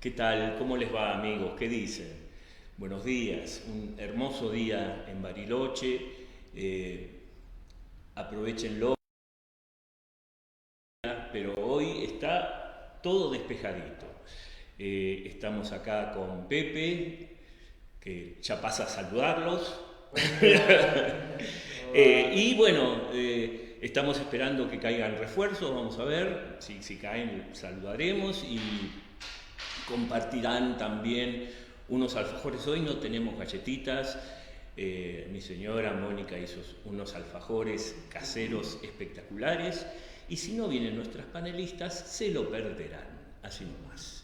¿Qué tal? ¿Cómo les va, amigos? ¿Qué dicen? Buenos días. Un hermoso día en Bariloche. Aprovechenlo, pero hoy está todo despejadito. Estamos acá con Pepe, que ya pasa a saludarlos. Y bueno, estamos esperando que caigan refuerzos, vamos a ver. Si caen, saludaremos y compartirán también unos alfajores. Hoy no tenemos galletitas. Mi señora Mónica hizo unos alfajores caseros espectaculares, y si no vienen nuestras panelistas se lo perderán, así nomás.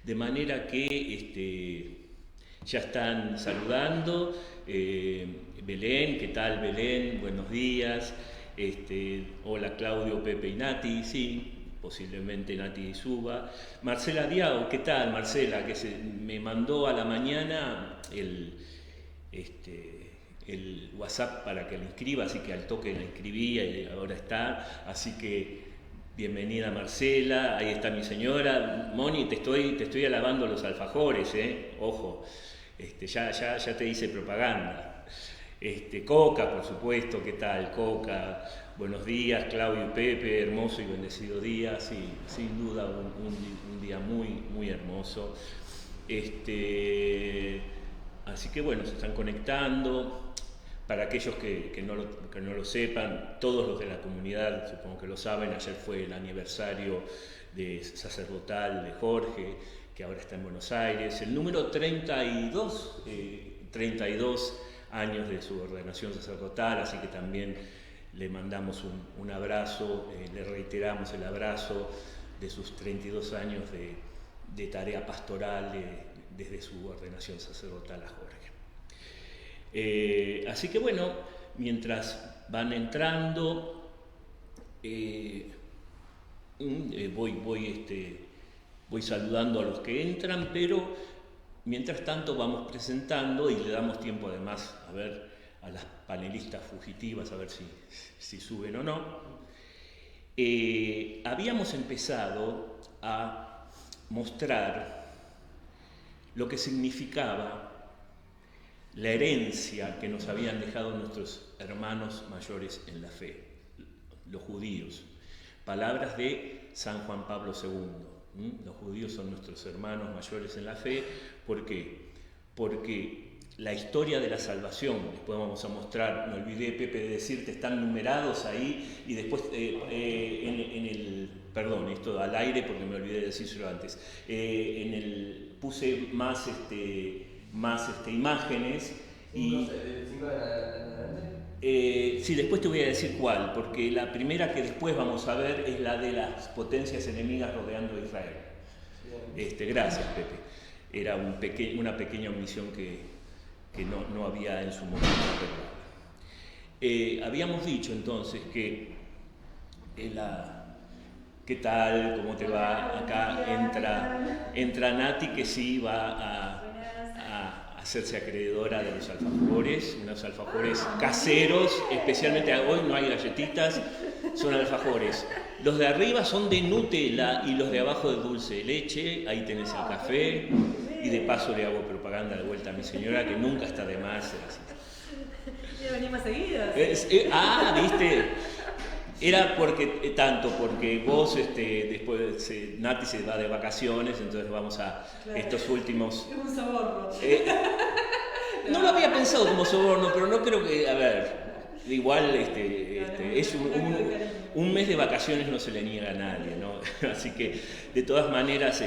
De manera que ya están saludando. Belén, ¿qué tal Belén? Buenos días. Hola Claudio, Pepe y Nati, sí, posiblemente Nati suba. Marcela Diao, ¿qué tal Marcela? Que me mandó a la mañana el WhatsApp para que la inscriba, así que al toque la inscribí y ahora está. Así que bienvenida Marcela, ahí está mi señora. Moni, te estoy alabando los alfajores, ojo, ya te hice propaganda. Coca, por supuesto, ¿qué tal Coca? Buenos días, Claudio y Pepe, hermoso y bendecido día, sí, sin duda un día muy, muy hermoso. Así que bueno, se están conectando. Para aquellos que no lo sepan, todos los de la comunidad supongo que lo saben, ayer fue el aniversario sacerdotal de Jorge, que ahora está en Buenos Aires, el número 32 años de su ordenación sacerdotal, así que también le mandamos un abrazo, le reiteramos el abrazo de sus 32 años de tarea pastoral desde su ordenación sacerdotal a Jorge. Así que bueno, mientras van entrando, voy saludando a los que entran, pero mientras tanto vamos presentando y le damos tiempo además a ver a las panelistas fugitivas, a ver si suben o no. Habíamos empezado a mostrar lo que significaba la herencia que nos habían dejado nuestros hermanos mayores en la fe, los judíos. Palabras de San Juan Pablo II. Los judíos son nuestros hermanos mayores en la fe. ¿Por qué? Porque la historia de la salvación, después vamos a mostrar, me olvidé, Pepe, de decirte, están numerados ahí, y después perdón, esto al aire porque me olvidé de decírselo antes, puse más imágenes. Y sí, después te voy a decir cuál, porque la primera que después vamos a ver es la de las potencias enemigas rodeando a Israel. Gracias, Pepe. Era una pequeña omisión que no había en su momento. Habíamos dicho entonces que ¿qué tal? ¿Cómo te va? Acá entra Nati, que sí va a hacerse acreedora de los alfajores, unos alfajores caseros, especialmente hoy no hay galletitas, son alfajores. Los de arriba son de Nutella y los de abajo de dulce de leche, ahí tenés el café, y de paso le hago propaganda de vuelta a mi señora, que nunca está de más. ¿Ya venimos seguidos? ¿Viste? Era porque vos después Nati se va de vacaciones, entonces vamos a estos últimos. Es un soborno. No lo había pensado como soborno, pero no creo que, a ver, igual es un mes de vacaciones, no se le niega a nadie, ¿no? Así que de todas maneras,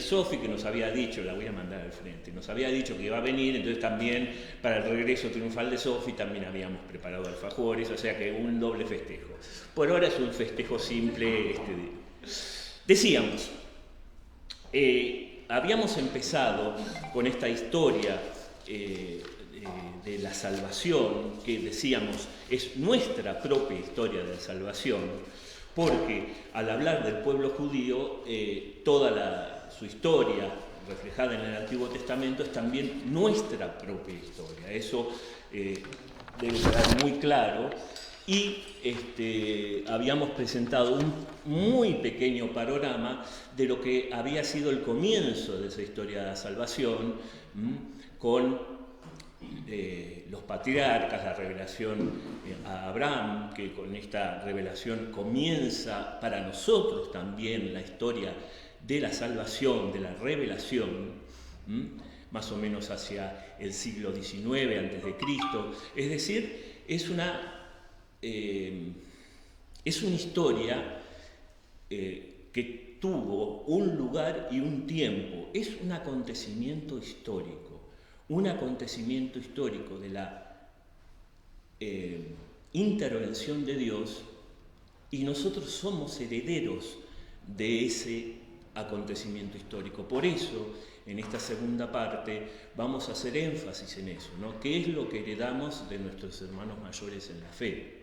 Sofi, que nos había dicho, la voy a mandar al frente, nos había dicho que iba a venir, entonces también para el regreso triunfal de Sofi también habíamos preparado alfajores, o sea que un doble festejo. Por ahora es un festejo simple. Decíamos, habíamos empezado con esta historia de la salvación, que decíamos es nuestra propia historia de la salvación, porque al hablar del pueblo judío, toda su historia reflejada en el Antiguo Testamento es también nuestra propia historia. Eso debe quedar muy claro. y habíamos presentado un muy pequeño panorama de lo que había sido el comienzo de esa historia de la salvación, con los patriarcas, la revelación a Abraham, que con esta revelación comienza para nosotros también la historia de la salvación, de la revelación, más o menos hacia el siglo XIX a.C. Es decir, es una historia que tuvo un lugar y un tiempo, es un acontecimiento histórico de la intervención de Dios, y nosotros somos herederos de ese acontecimiento histórico. Por eso, en esta segunda parte, vamos a hacer énfasis en eso, ¿no? ¿Qué es lo que heredamos de nuestros hermanos mayores en la fe?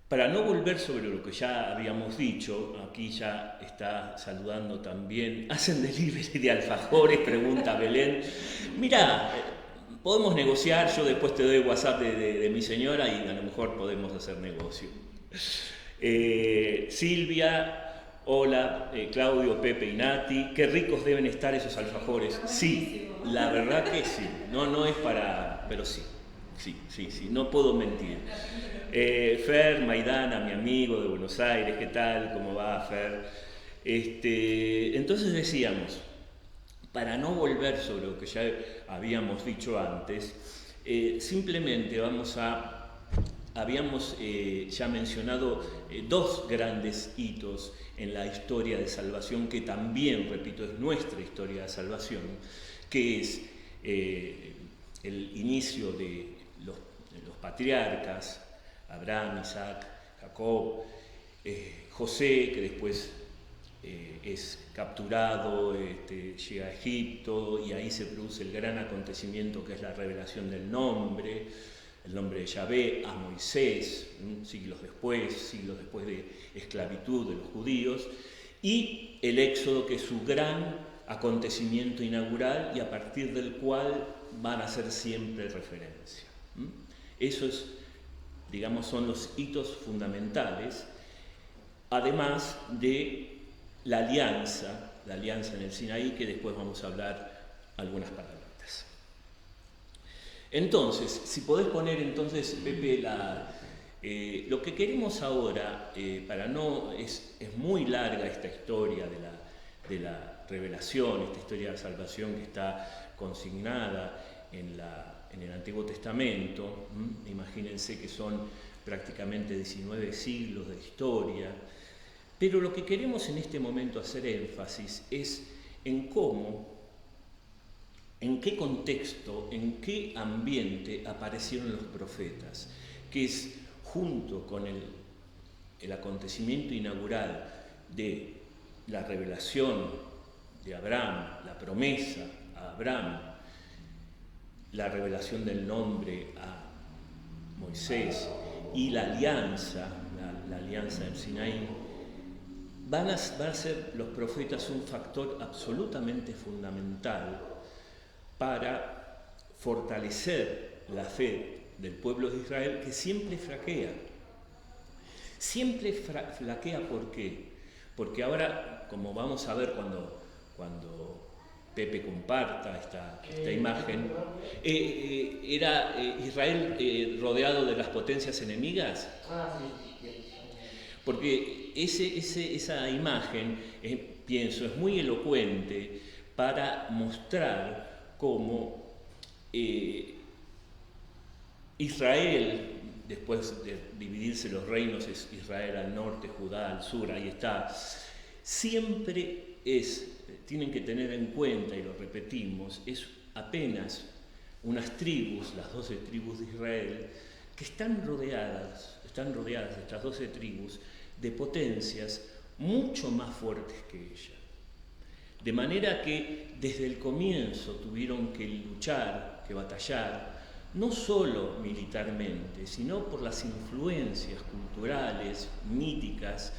Para no volver sobre lo que ya habíamos dicho, aquí ya está saludando también, ¿hacen delivery de alfajores?, pregunta Belén. Mira, podemos negociar, yo después te doy WhatsApp de mi señora y a lo mejor podemos hacer negocio. Silvia, hola, Claudio, Pepe y Nati, qué ricos deben estar esos alfajores. Sí, la verdad que sí, no es para, pero sí, no puedo mentir. Fer, Maidana, mi amigo de Buenos Aires, ¿qué tal? ¿Cómo va, Fer? Entonces decíamos, para no volver sobre lo que ya habíamos dicho antes, simplemente habíamos ya mencionado dos grandes hitos en la historia de salvación, que también, repito, es nuestra historia de salvación, que es el inicio de los patriarcas, Abraham, Isaac, Jacob, José, que después es capturado, llega a Egipto, y ahí se produce el gran acontecimiento que es la revelación del nombre, el nombre de Yahvé a Moisés, siglos después de esclavitud de los judíos, y el Éxodo, que es su gran acontecimiento inaugural y a partir del cual van a hacer siempre referencia. Esos, digamos, son los hitos fundamentales, además de la alianza en el Sinaí, que después vamos a hablar algunas palabritas. Entonces, si podés poner entonces, Pepe, lo que queremos ahora, es muy larga esta historia de la revelación, esta historia de la salvación que está consignada en el Antiguo Testamento. Imagínense que son prácticamente 19 siglos de historia, pero lo que queremos en este momento hacer énfasis es en cómo, en qué contexto, en qué ambiente aparecieron los profetas, que es junto con el acontecimiento inaugural de la revelación de Abraham, la promesa a Abraham, la revelación del nombre a Moisés y la alianza del Sinaí, van a ser los profetas un factor absolutamente fundamental para fortalecer la fe del pueblo de Israel, que siempre flaquea. Siempre flaquea, ¿por qué? Porque ahora, como vamos a ver cuando Pepe comparta esta imagen, ¿era Israel rodeado de las potencias enemigas? Porque esa imagen, pienso, es muy elocuente para mostrar cómo Israel, después de dividirse los reinos, es Israel al norte, Judá al sur, ahí está, siempre tienen que tener en cuenta, y lo repetimos, es apenas unas tribus, las 12 tribus de Israel, que están rodeadas estas 12 tribus de potencias mucho más fuertes que ella. De manera que desde el comienzo tuvieron que luchar, que batallar, no solo militarmente, sino por las influencias culturales, míticas,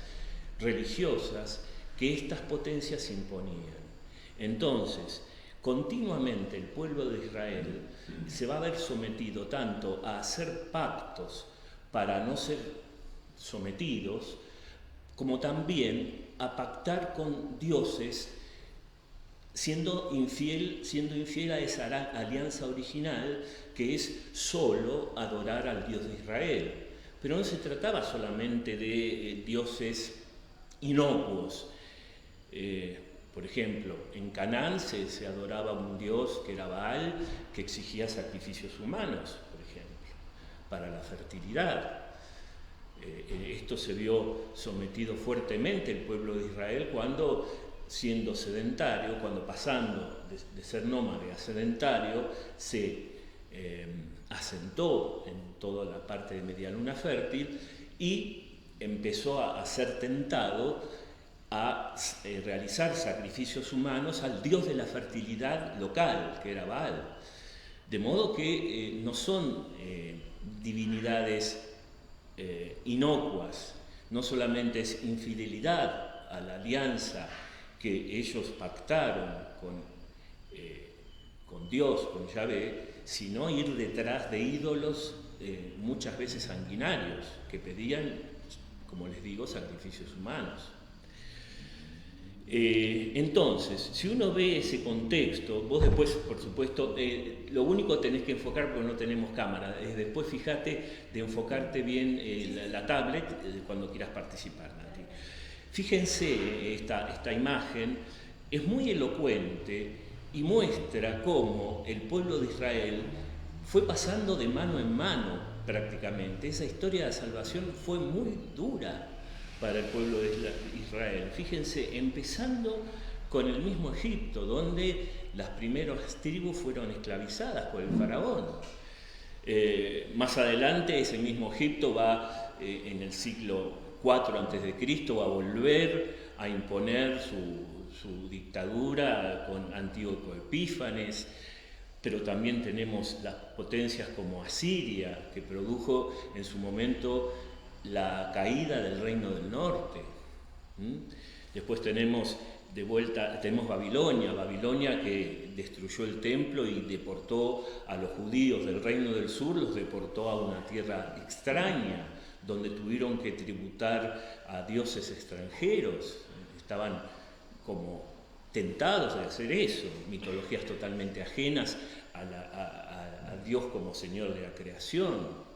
religiosas, que estas potencias imponían. Entonces, continuamente el pueblo de Israel se va a ver sometido tanto a hacer pactos para no ser sometidos, como también a pactar con dioses, siendo infiel a esa alianza original que es solo adorar al Dios de Israel. Pero no se trataba solamente de dioses inocuos. Por ejemplo, en Canaán se adoraba un dios que era Baal, que exigía sacrificios humanos, por ejemplo, para la fertilidad. Esto se vio sometido fuertemente el pueblo de Israel cuando, siendo sedentario, cuando pasando de ser nómade a sedentario, se asentó en toda la parte de media luna fértil y empezó a ser tentado a realizar sacrificios humanos al dios de la fertilidad local, que era Baal. De modo que no son divinidades inocuas, no solamente es infidelidad a la alianza que ellos pactaron con Dios, con Yahvé, sino ir detrás de ídolos muchas veces sanguinarios, que pedían, como les digo, sacrificios humanos. Entonces, si uno ve ese contexto, vos después, por supuesto, lo único que tenés que enfocar, porque no tenemos cámara, es después fíjate de enfocarte bien la tablet cuando quieras participar, Nati. Fíjense, esta imagen es muy elocuente y muestra cómo el pueblo de Israel fue pasando de mano en mano prácticamente. Esa historia de salvación fue muy dura para el pueblo de Israel. Fíjense, empezando con el mismo Egipto, donde las primeras tribus fueron esclavizadas por el faraón. Más adelante, ese mismo Egipto va, en el siglo IV a.C., va a volver a imponer su dictadura con Antíoco Epífanes, pero también tenemos las potencias como Asiria, que produjo en su momento la caída del Reino del Norte. Después tenemos Babilonia que destruyó el templo y deportó a los judíos del Reino del Sur, los deportó a una tierra extraña, donde tuvieron que tributar a dioses extranjeros. Estaban como tentados de hacer eso, mitologías totalmente ajenas a Dios como Señor de la creación.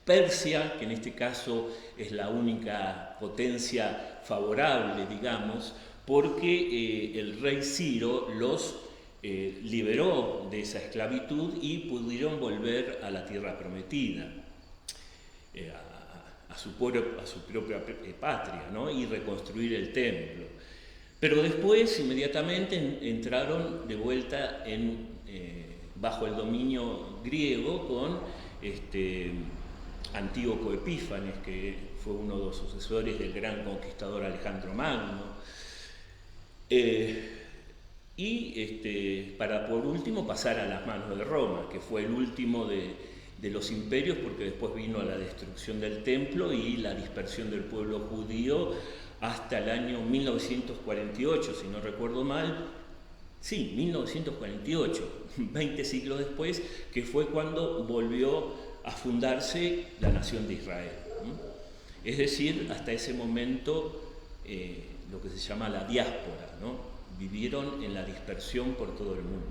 Persia, que en este caso es la única potencia favorable, digamos, porque el rey Ciro los liberó de esa esclavitud y pudieron volver a la tierra prometida, a su propia patria, ¿no? Y reconstruir el templo. Pero después, inmediatamente, entraron de vuelta bajo el dominio griego con Antíoco Epífanes, que fue uno de los sucesores del gran conquistador Alejandro Magno, para por último pasar a las manos de Roma, que fue el último de los imperios, porque después vino la destrucción del templo y la dispersión del pueblo judío hasta el año 1948, si no recuerdo mal. Sí, 1948, 20 siglos después, que fue cuando volvió a fundarse la nación de Israel. Es decir, hasta ese momento lo que se llama la diáspora, ¿no? Vivieron en la dispersión por todo el mundo.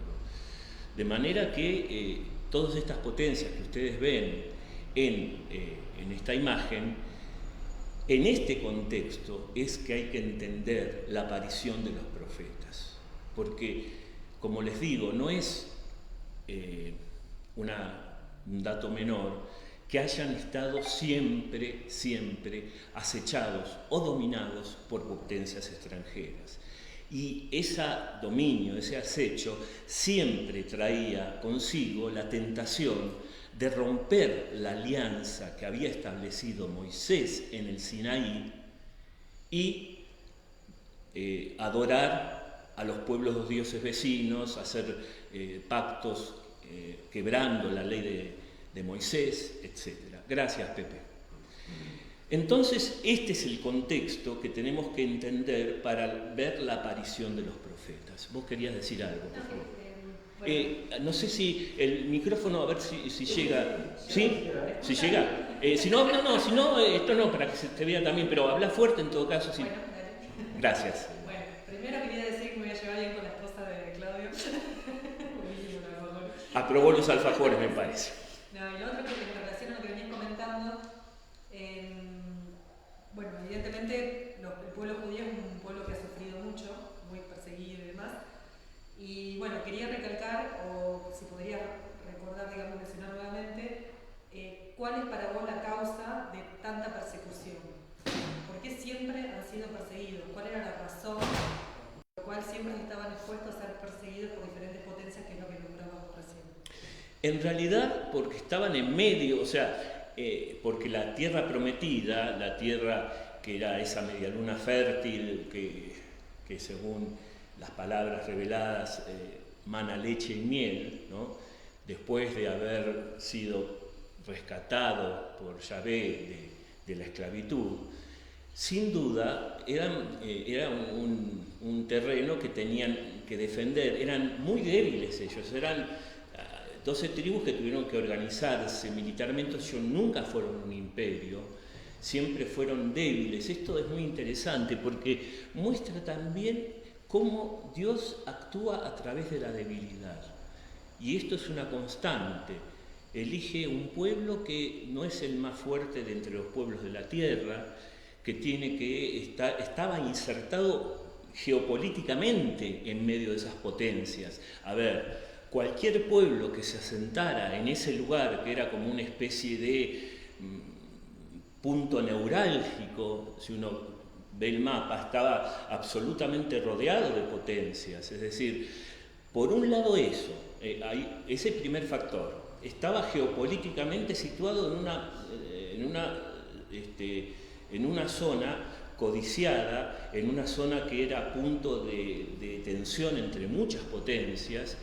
De manera que todas estas potencias que ustedes ven en esta imagen, en este contexto es que hay que entender la aparición de los profetas. Porque, como les digo, no es un dato menor que hayan estado siempre acechados o dominados por potencias extranjeras. Y ese dominio, ese acecho, siempre traía consigo la tentación de romper la alianza que había establecido Moisés en el Sinaí y adorar a los pueblos, los dioses vecinos, hacer pactos quebrando la ley de Moisés, etc. Gracias, Pepe. Entonces, este es el contexto que tenemos que entender para ver la aparición de los profetas. Vos querías decir algo, por favor. No sé si el micrófono, a ver si llega. ¿Sí? ¿Si llega? Si no, esto no, para que se te vea también, pero habla fuerte en todo caso. Sí. Bueno, dale. Gracias. Bueno, primero quería decir que me voy a llevar bien con la esposa de Claudio. Buenísimo, la verdad. Aprobó los alfajores, me parece. No, y lo otro que en relación a lo que venías comentando, bueno, evidentemente el pueblo judío es un pueblo que ha sufrido mucho, muy perseguido y demás. Y bueno, quería recalcar, o si podría recordar, digamos, mencionar nuevamente, ¿cuál es para vos la causa de tanta persecución? ¿Por qué siempre han sido perseguidos? ¿Cuál era la razón por la cual siempre estaban expuestos a ser perseguidos por diferentes potencias, que es lo que nombrabas recién? En realidad, porque estaban en medio, o sea, porque la tierra prometida, la tierra que era esa medialuna fértil, que según las palabras reveladas mana leche y miel, ¿no? Después de haber sido rescatado por Yahvé de la esclavitud, sin duda era un terreno que tenían que defender. Eran muy débiles ellos, eran 12 tribus que tuvieron que organizarse militarmente. Ellos nunca fueron un imperio, siempre fueron débiles. Esto es muy interesante porque muestra también cómo Dios actúa a través de la debilidad. Y esto es una constante. Elige un pueblo que no es el más fuerte de entre los pueblos de la tierra, que estaba insertado geopolíticamente en medio de esas potencias. A ver, cualquier pueblo que se asentara en ese lugar, que era como una especie de punto neurálgico, si uno ve el mapa, estaba absolutamente rodeado de potencias. Es decir, por un lado eso, ese primer factor, estaba geopolíticamente situado en una zona codiciada, en una zona que era punto de tensión entre muchas potencias,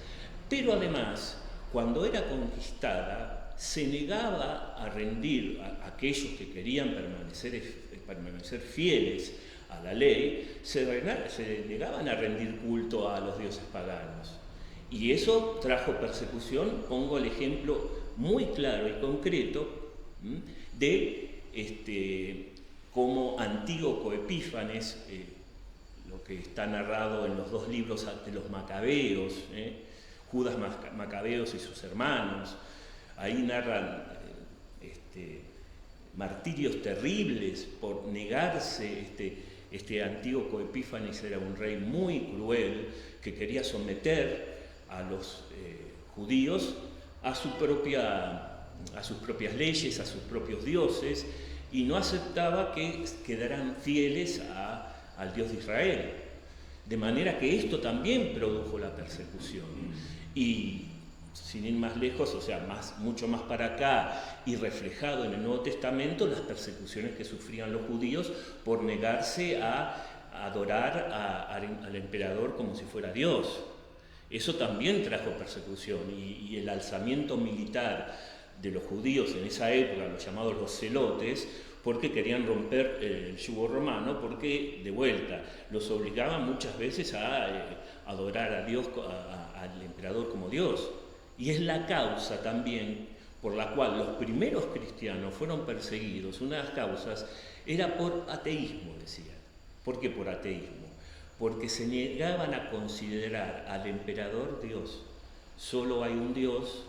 pero además, cuando era conquistada, se negaba a rendir a aquellos que querían permanecer fieles a la ley, se negaban a rendir culto a los dioses paganos. Y eso trajo persecución. Pongo el ejemplo muy claro y concreto de cómo Antíoco Epífanes, lo que está narrado en los dos libros de los Macabeos, Judas Macabeos y sus hermanos, ahí narran martirios terribles por negarse. Este Antíoco Epífanes era un rey muy cruel que quería someter a los judíos a sus propias leyes, a sus propios dioses, y no aceptaba que quedaran fieles al Dios de Israel. De manera que esto también produjo la persecución. Y sin ir más lejos, o sea, mucho más para acá y reflejado en el Nuevo Testamento, las persecuciones que sufrían los judíos por negarse a adorar al emperador como si fuera Dios. Eso también trajo persecución, y el alzamiento militar de los judíos en esa época, los llamados los celotes, porque querían romper el yugo romano, porque de vuelta los obligaban muchas veces a adorar a Dios, al emperador como Dios. Y es la causa también por la cual los primeros cristianos fueron perseguidos. Una de las causas era por ateísmo, decían. ¿Por qué por ateísmo? Porque se negaban a considerar al emperador Dios. Solo hay un Dios,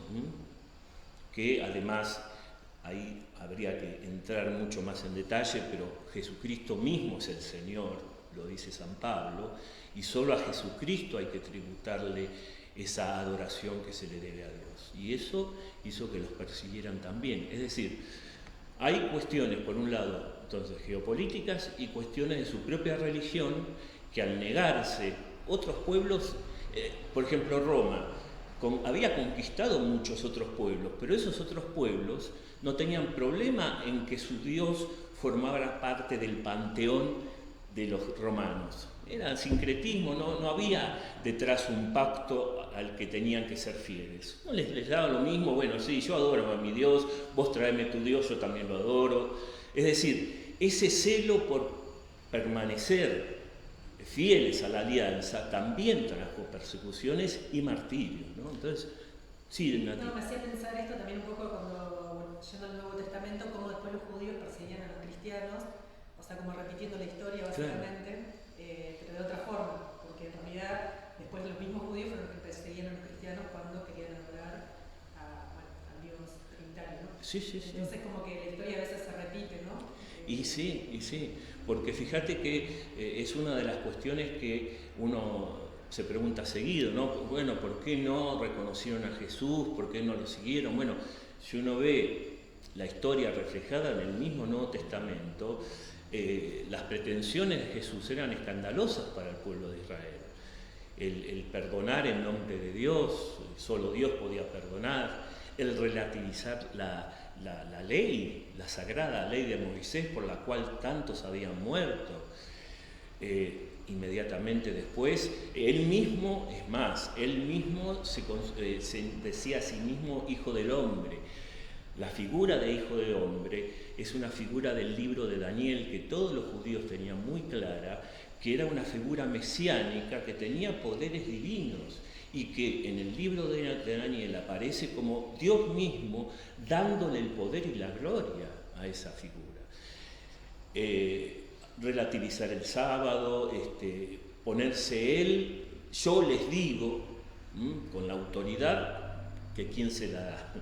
que además, ahí habría que entrar mucho más en detalle, pero Jesucristo mismo es el Señor, lo dice San Pablo, y solo a Jesucristo hay que tributarle esa adoración que se le debe a Dios. Y eso hizo que los persiguieran también. Es decir, hay cuestiones, por un lado, entonces, geopolíticas, y cuestiones de su propia religión, que al negarse otros pueblos, por ejemplo Roma, había conquistado muchos otros pueblos, pero esos otros pueblos no tenían problema en que su Dios formara parte del panteón de los romanos. Era sincretismo, no había detrás un pacto al que tenían que ser fieles. No les daba lo mismo, bueno, sí, yo adoro a mi Dios, vos traeme tu Dios, yo también lo adoro. Es decir, ese celo por permanecer fieles a la alianza, también trajo persecuciones y martirios, ¿no? Entonces, sí, Nati. No, me hacía pensar esto también un poco cuando, yendo al Nuevo Testamento, cómo después los judíos perseguían a los cristianos, o sea, como repitiendo la historia básicamente, pero de otra forma, porque en realidad después los mismos judíos fueron los que perseguían a los cristianos cuando querían adorar al Dios trinitario, ¿no? Sí. Entonces como que la historia a veces se repite, ¿no? Y sí, porque fíjate que es una de las cuestiones que uno se pregunta seguido, ¿no? Bueno, ¿por qué no reconocieron a Jesús? ¿Por qué no lo siguieron? Bueno, si uno ve la historia reflejada en el mismo Nuevo Testamento, las pretensiones de Jesús eran escandalosas para el pueblo de Israel. El perdonar en nombre de Dios, solo Dios podía perdonar, el relativizar la ley, la sagrada ley de Moisés por la cual tantos habían muerto. Inmediatamente después, él mismo se decía a sí mismo Hijo del Hombre. La figura de Hijo del Hombre es una figura del libro de Daniel que todos los judíos tenían muy clara, que era una figura mesiánica que tenía poderes divinos y que en el libro de Daniel aparece como Dios mismo dándole el poder y la gloria a esa figura. Relativizar el sábado, ponerse él, yo les digo, con la autoridad que quién se la da,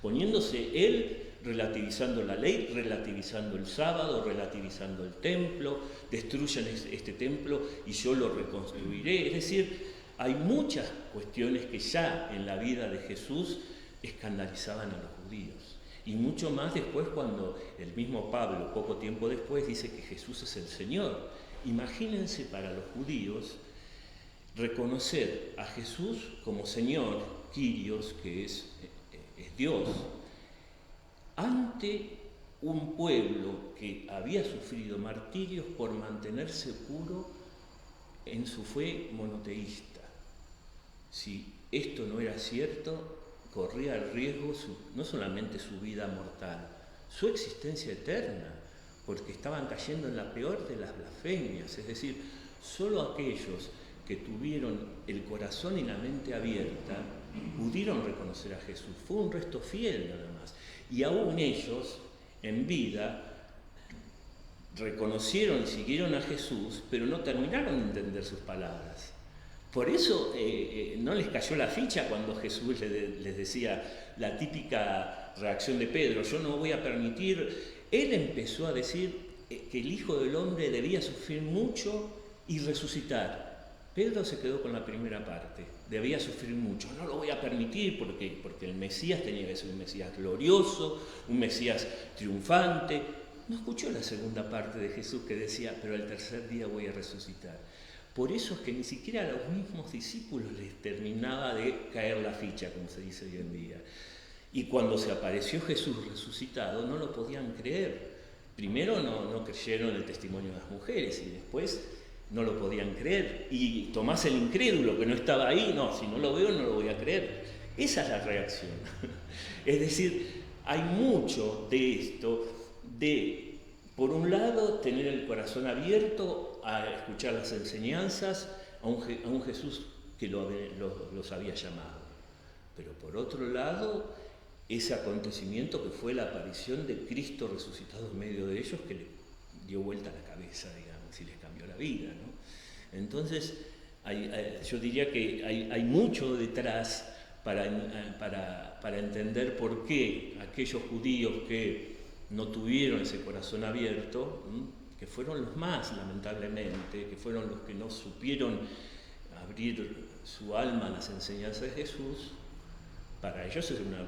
poniéndose él, relativizando la ley, relativizando el sábado, relativizando el templo, destruyan este templo y yo lo reconstruiré. Es decir, hay muchas cuestiones que ya en la vida de Jesús escandalizaban a los judíos. Y mucho más después cuando el mismo Pablo, poco tiempo después, dice que Jesús es el Señor. Imagínense para los judíos reconocer a Jesús como Señor, Kyrios, que es Dios, ante un pueblo que había sufrido martirios por mantenerse puro en su fe monoteísta. Si esto no era cierto, corría el riesgo no solamente su vida mortal, su existencia eterna, porque estaban cayendo en la peor de las blasfemias, es decir, solo aquellos que tuvieron el corazón y la mente abierta pudieron reconocer a Jesús. Fue un resto fiel nada más. Y aún ellos, en vida, reconocieron y siguieron a Jesús, pero no terminaron de entender sus palabras. Por eso no les cayó la ficha cuando Jesús les decía la típica reacción de Pedro, yo no voy a permitir. Él empezó a decir que el Hijo del Hombre debía sufrir mucho y resucitar. Pedro se quedó con la primera parte, debía sufrir mucho, no lo voy a permitir porque el Mesías tenía que ser un Mesías glorioso, un Mesías triunfante. No escuchó la segunda parte de Jesús que decía, pero al tercer día voy a resucitar. Por eso es que ni siquiera a los mismos discípulos les terminaba de caer la ficha, como se dice hoy en día. Y cuando se apareció Jesús resucitado, no lo podían creer. Primero no creyeron el testimonio de las mujeres y después no lo podían creer. Y Tomás el incrédulo, que no estaba ahí, no, si no lo veo no lo voy a creer. Esa es la reacción. Es decir, hay mucho de esto, de, por un lado, tener el corazón abierto a escuchar las enseñanzas a un Jesús que los había llamado. Pero por otro lado, ese acontecimiento que fue la aparición de Cristo resucitado en medio de ellos, que le dio vuelta a la cabeza, digamos, y les cambió la vida, ¿no? Entonces, yo diría que hay mucho detrás para entender por qué aquellos judíos que no tuvieron ese corazón abierto, que fueron los más, lamentablemente, que fueron los que no supieron abrir su alma a las enseñanzas de Jesús, para ellos era una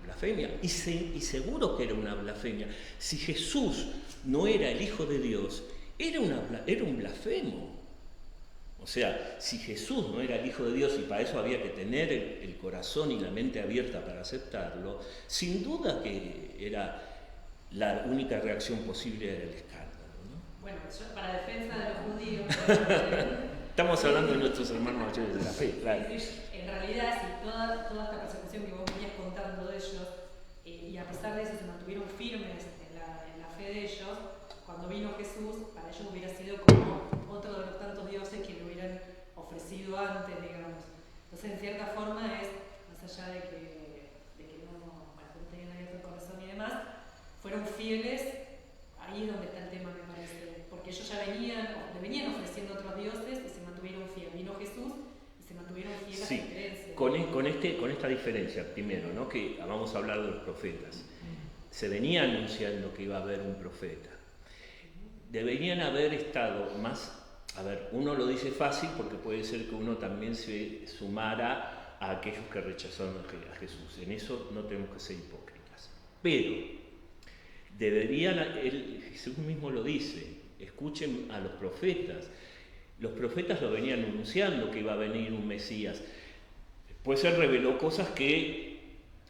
blasfemia. Y seguro que era una blasfemia. Si Jesús no era el Hijo de Dios, era un blasfemo. O sea, si Jesús no era el Hijo de Dios y para eso había que tener el corazón y la mente abierta para aceptarlo, sin duda que era la única reacción posible era el escándalo, ¿no? Bueno, yo para defensa de los judíos... Estamos hablando de nuestros hermanos mayores de la fe, claro. En realidad, si toda esta persecución que vos venías contando de ellos, y a pesar de eso se mantuvieron firmes en la fe de ellos, cuando vino Jesús, para ellos hubiera sido como otro de los tantos dioses que le hubieran ofrecido antes, digamos. Entonces, en cierta forma es, más allá de que no, bueno, no tenían abierto el corazón y demás, fueron fieles. Ahí es donde está el tema, me parece, porque ellos ya le venían ofreciendo otros dioses y se mantuvieron fieles. Vino Jesús y se mantuvieron fieles a la creencia. Con esta diferencia, primero, ¿no? Que vamos a hablar de los profetas. Se venía anunciando que iba a haber un profeta. Deberían haber estado más, a ver, uno lo dice fácil porque puede ser que uno también se sumara a aquellos que rechazaron a Jesús. En eso no tenemos que ser hipócritas. Pero Jesús mismo lo dice, escuchen a los profetas. Los profetas lo venían anunciando que iba a venir un Mesías. Después se reveló cosas que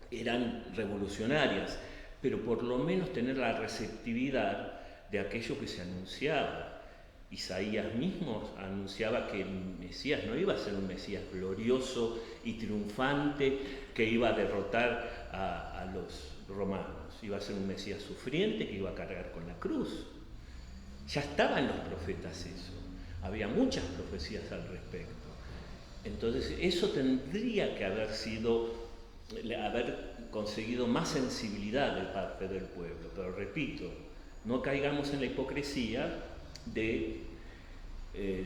eran revolucionarias, pero por lo menos tener la receptividad de aquello que se anunciaba. Isaías mismo anunciaba que el Mesías no iba a ser un Mesías glorioso y triunfante que iba a derrotar a los romanos. Iba a ser un Mesías sufriente que iba a cargar con la cruz. Ya estaban los profetas eso. Había muchas profecías al respecto. Entonces eso tendría que haber conseguido más sensibilidad de parte del pueblo. Pero repito, no caigamos en la hipocresía de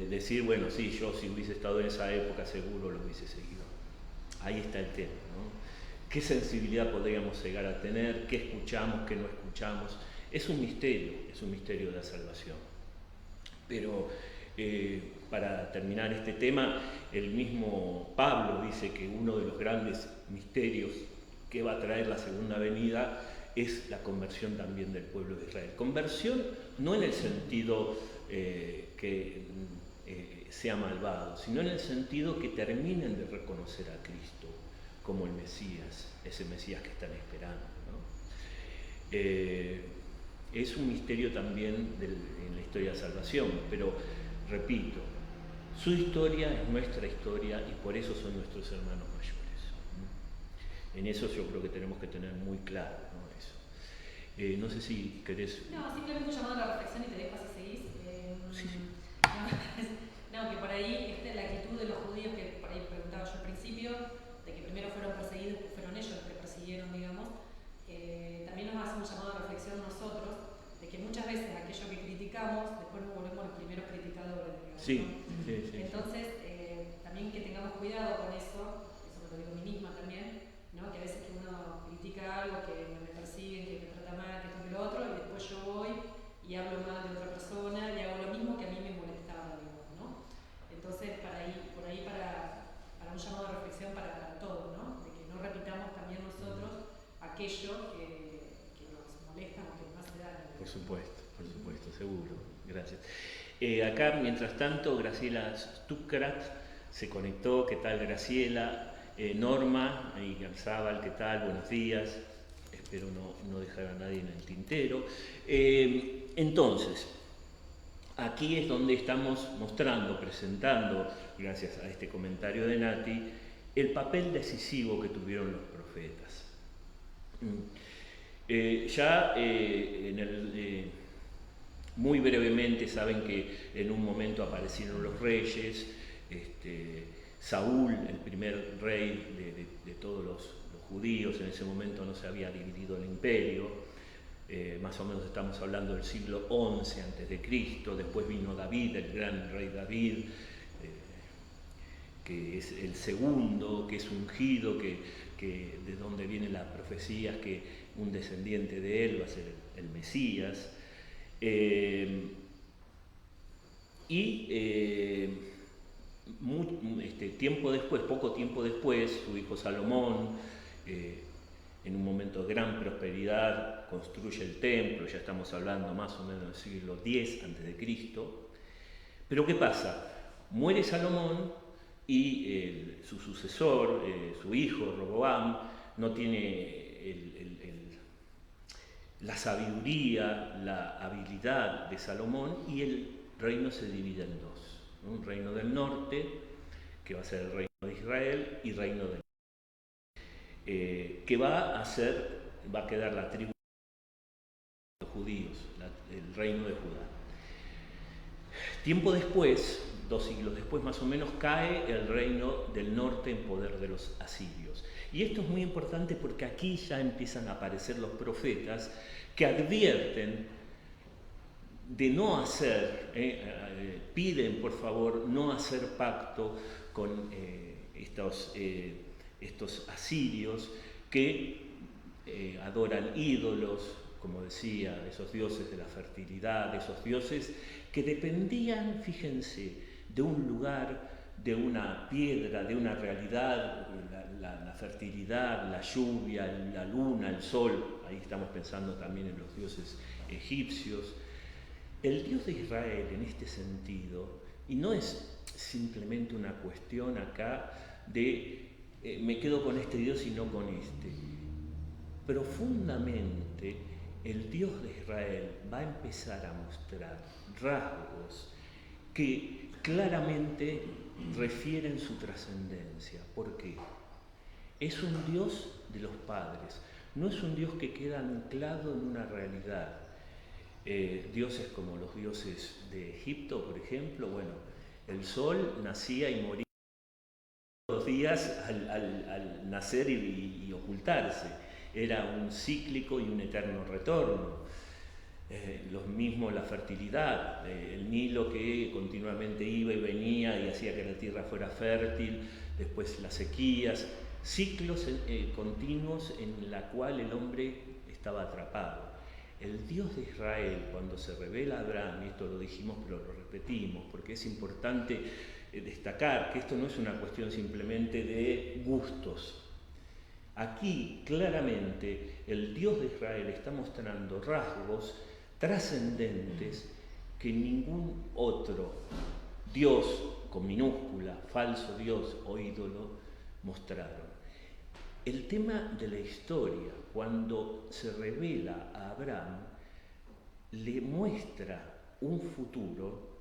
decir, bueno, sí, yo si hubiese estado en esa época seguro lo hubiese seguido. Ahí está el tema, ¿no? ¿Qué sensibilidad podríamos llegar a tener? ¿Qué escuchamos? ¿Qué no escuchamos? Es un misterio de la salvación. Pero para terminar este tema, el mismo Pablo dice que uno de los grandes misterios que va a traer la segunda venida es la conversión también del pueblo de Israel. Conversión no en el sentido que sea malvado, sino en el sentido que terminen de reconocer a Cristo como el Mesías, ese Mesías que están esperando, ¿no? Es un misterio también en la historia de salvación, pero repito, su historia es nuestra historia y por eso son nuestros hermanos mayores. En eso yo creo que tenemos que tener muy claro, ¿no? Eso. No sé si querés... No, simplemente un llamado a la reflexión y te dejo si seguís. Sí. No, que por ahí la actitud de los judíos que por ahí preguntaba yo al principio, de que primero fueron perseguidos, fueron ellos los que persiguieron, digamos, también nos hace un llamado a reflexión nosotros, de que muchas veces aquello que criticamos, después nos volvemos los primeros criticadores, digamos. Sí, ¿no? sí. Entonces, también que tengamos cuidado con eso me lo digo a mí misma también, ¿no? Que a veces que uno critica algo, que me persiguen, que me trata mal, que esto que lo otro, y después yo voy y hablo mal de otra persona y hago lo mismo que a mí me molestaba, digamos, ¿no? Entonces, por ahí para un llamado de reflexión para todos, ¿no? De que no repitamos también nosotros aquello que nos molesta o que nos hace daño. Por supuesto, seguro. Gracias. Acá, mientras tanto, Graciela Stuckrat se conectó. ¿Qué tal, Graciela? Norma y Garzábal, ¿qué tal? Buenos días. Espero no dejar a nadie en el tintero. Entonces, aquí es donde estamos presentando, gracias a este comentario de Nati, el papel decisivo que tuvieron los profetas. Muy brevemente saben que en un momento aparecieron los reyes, Saúl, el primer rey de todos los judíos, en ese momento no se había dividido el imperio, más o menos estamos hablando del siglo XI a.C., después vino David, el gran rey David, que es el segundo, que es ungido, que de donde vienen las profecías que un descendiente de él va a ser el Mesías. Poco tiempo después, su hijo Salomón, en un momento de gran prosperidad, construye el templo, ya estamos hablando más o menos del siglo X a.C. Pero ¿qué pasa? Muere Salomón y su sucesor, su hijo Roboam, no tiene la sabiduría, la habilidad de Salomón, y el reino se divide en dos, ¿no? Un reino del norte, que va a ser el reino de Israel, y reino del norte, que va a quedar la tribu de los judíos, el reino de Judá. Tiempo después, 2 siglos después más o menos, cae el reino del norte en poder de los asirios. Y esto es muy importante porque aquí ya empiezan a aparecer los profetas que advierten de no hacer, piden por favor no hacer pacto con estos asirios que adoran ídolos, como decía, esos dioses de la fertilidad, esos dioses que dependían, fíjense, de un lugar, de una piedra, de una realidad, la fertilidad, la lluvia, la luna, el sol. Ahí estamos pensando también en los dioses egipcios. El Dios de Israel en este sentido, y no es simplemente una cuestión acá de me quedo con este Dios y no con este. Profundamente, el Dios de Israel va a empezar a mostrar rasgos que claramente refieren su trascendencia. ¿Por qué? Es un Dios de los padres, no es un Dios que queda anclado en una realidad. Dioses como los dioses de Egipto, por ejemplo, bueno, el sol nacía y moría todos los días al nacer y ocultarse. Era un cíclico y un eterno retorno. Lo mismo la fertilidad, el Nilo que continuamente iba y venía y hacía que la tierra fuera fértil, después las sequías, ciclos continuos en la cual el hombre estaba atrapado. El Dios de Israel, cuando se revela a Abraham, y esto lo dijimos pero lo repetimos, porque es importante destacar que esto no es una cuestión simplemente de gustos. Aquí claramente el Dios de Israel está mostrando rasgos trascendentes que ningún otro Dios con minúscula, falso Dios o ídolo mostraron. El tema de la historia, cuando se revela a Abraham, le muestra un futuro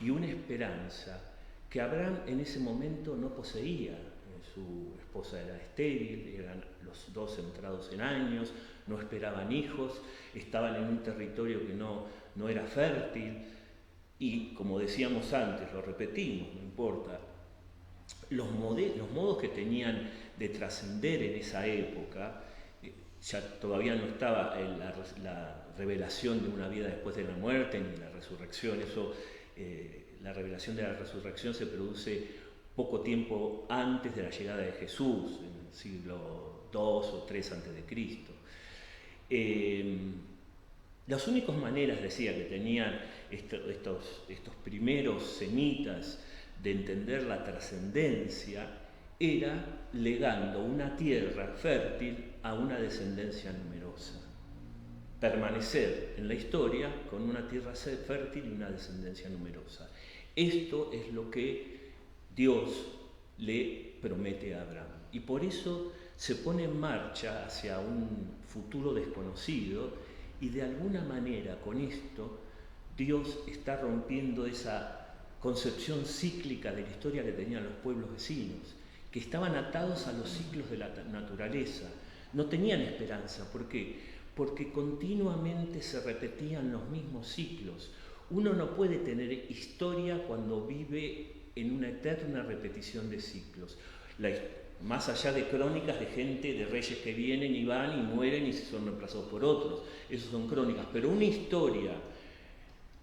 y una esperanza que Abraham en ese momento no poseía. Su esposa era estéril, eran los dos entrados en años, no esperaban hijos, estaban en un territorio que no era fértil y, como decíamos antes, lo repetimos, no importa, los modos que tenían de trascender en esa época, ya todavía no estaba la revelación de una vida después de la muerte ni la resurrección. La revelación de la resurrección se produce poco tiempo antes de la llegada de Jesús, en el siglo II o III a.C. Las únicas maneras, decía, que tenían estos primeros semitas de entender la trascendencia era legando una tierra fértil a una descendencia numerosa. Permanecer en la historia con una tierra fértil y una descendencia numerosa. Esto es lo que Dios le promete a Abraham. Y por eso se pone en marcha hacia un futuro desconocido y de alguna manera con esto Dios está rompiendo esa concepción cíclica de la historia que tenían los pueblos vecinos, que estaban atados a los ciclos de la naturaleza, no tenían esperanza. ¿Por qué? Porque continuamente se repetían los mismos ciclos. Uno no puede tener historia cuando vive en una eterna repetición de ciclos. Más allá de crónicas de gente, de reyes que vienen y van y mueren y son reemplazados por otros, esas son crónicas, pero una historia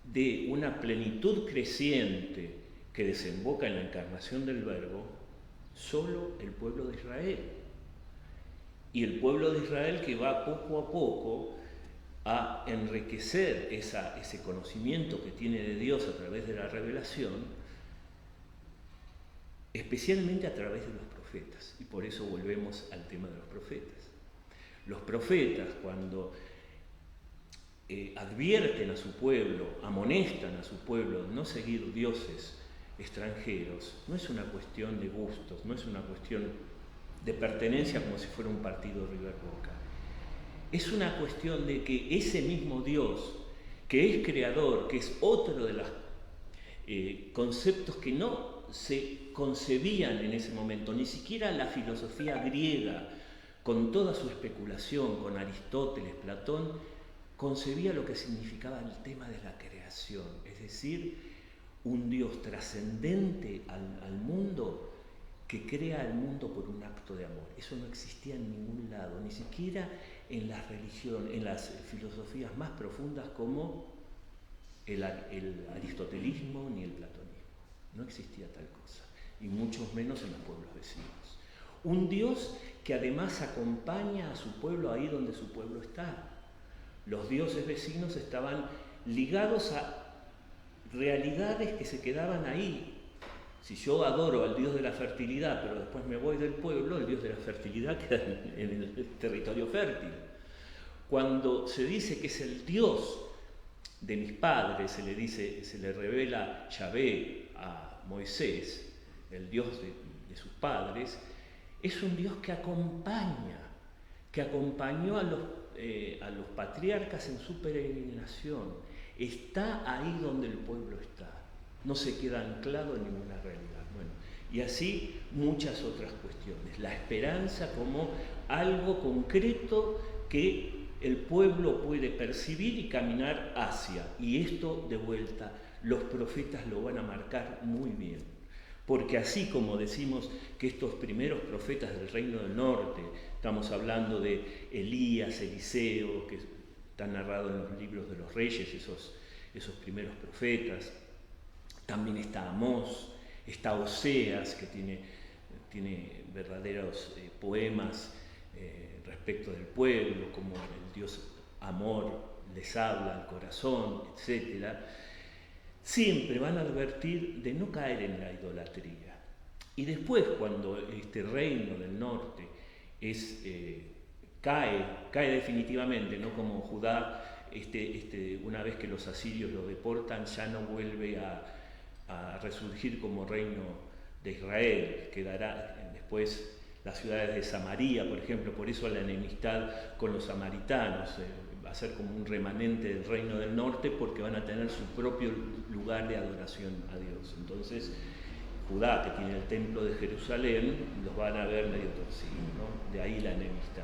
de una plenitud creciente que desemboca en la encarnación del Verbo, solo el pueblo de Israel. Y el pueblo de Israel que va poco a poco a enriquecer ese conocimiento que tiene de Dios a través de la revelación, especialmente a través de los profetas. Y por eso volvemos al tema de los profetas. Los profetas, cuando advierten a su pueblo, amonestan a su pueblo de no seguir dioses extranjeros, no es una cuestión de gustos, no es una cuestión de pertenencia como si fuera un partido River Boca. Es una cuestión de que ese mismo Dios, que es creador, que es otro de los conceptos que no se concebían en ese momento, ni siquiera la filosofía griega, con toda su especulación, con Aristóteles, Platón, concebía lo que significaba el tema de la creación, es decir, un Dios trascendente al mundo que crea el mundo por un acto de amor. Eso no existía en ningún lado, ni siquiera en las religiones, en las filosofías más profundas como el aristotelismo ni el platonismo. No existía tal cosa, y mucho menos en los pueblos vecinos. Un Dios que además acompaña a su pueblo ahí donde su pueblo está. Los dioses vecinos estaban ligados a realidades que se quedaban ahí. Si yo adoro al Dios de la fertilidad, pero después me voy del pueblo, el Dios de la fertilidad queda en el territorio fértil. Cuando se dice que es el Dios de mis padres, se le revela Yahvé a Moisés, el Dios de sus padres, es un Dios que acompaña, que acompañó a los patriarcas en su peregrinación. Está ahí donde el pueblo está. No se queda anclado en ninguna realidad. Bueno, y así muchas otras cuestiones. La esperanza como algo concreto que el pueblo puede percibir y caminar hacia. Y esto, de vuelta, los profetas lo van a marcar muy bien. Porque así como decimos que estos primeros profetas del Reino del Norte, estamos hablando de Elías, Eliseo, que está narrado en los libros de los reyes, esos primeros profetas. También está Amós, está Oseas, que tiene verdaderos poemas respecto del pueblo, como el Dios amor les habla al corazón, etc. Siempre van a advertir de no caer en la idolatría. Y después, cuando este reino del norte cae definitivamente, no como Judá, una vez que los asirios lo deportan, ya no vuelve a resurgir como reino de Israel. Quedará después las ciudades de Samaria, por ejemplo, por eso la enemistad con los samaritanos, va a ser como un remanente del reino del norte, porque van a tener su propio lugar de adoración a Dios. Entonces, Judá, que tiene el templo de Jerusalén, los van a ver medio torcidos, ¿no? De ahí la enemistad.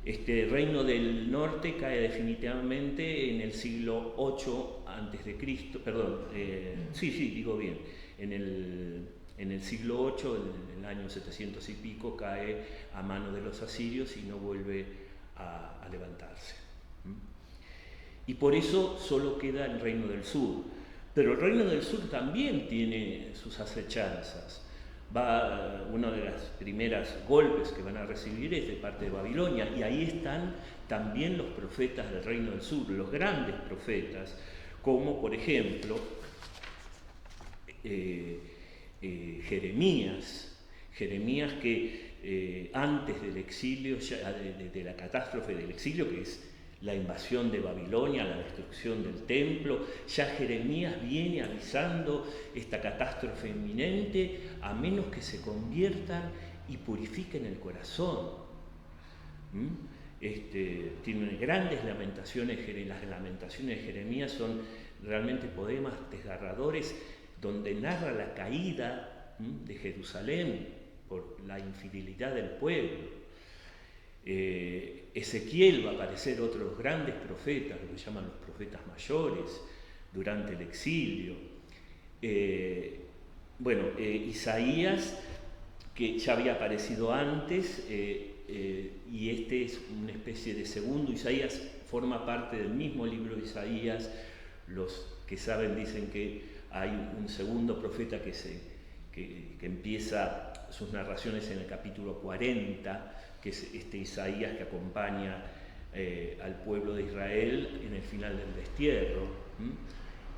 Este reino del norte cae definitivamente en el siglo 8 a.C., en el siglo 8, en el año 700 y pico, cae a mano de los asirios y no vuelve a levantarse. Y por eso solo queda el reino del sur. Pero el reino del sur también tiene sus acechanzas. Uno de los primeros golpes que van a recibir es de parte de Babilonia, y ahí están también los profetas del reino del sur, los grandes profetas, como por ejemplo Jeremías que antes del exilio, de la catástrofe del exilio, que es la invasión de Babilonia, la destrucción del templo, ya Jeremías viene avisando esta catástrofe inminente, a menos que se conviertan y purifiquen el corazón. Tiene grandes lamentaciones, las lamentaciones de Jeremías son realmente poemas desgarradores, donde narra la caída de Jerusalén por la infidelidad del pueblo. Ezequiel va a aparecer, otros grandes profetas, lo que llaman los profetas mayores, durante el exilio. Isaías, que ya había aparecido antes, y este es una especie de segundo Isaías, forma parte del mismo libro de Isaías. Los que saben dicen que hay un segundo profeta que empieza sus narraciones en el capítulo 40, que es este Isaías que acompaña al pueblo de Israel en el final del destierro.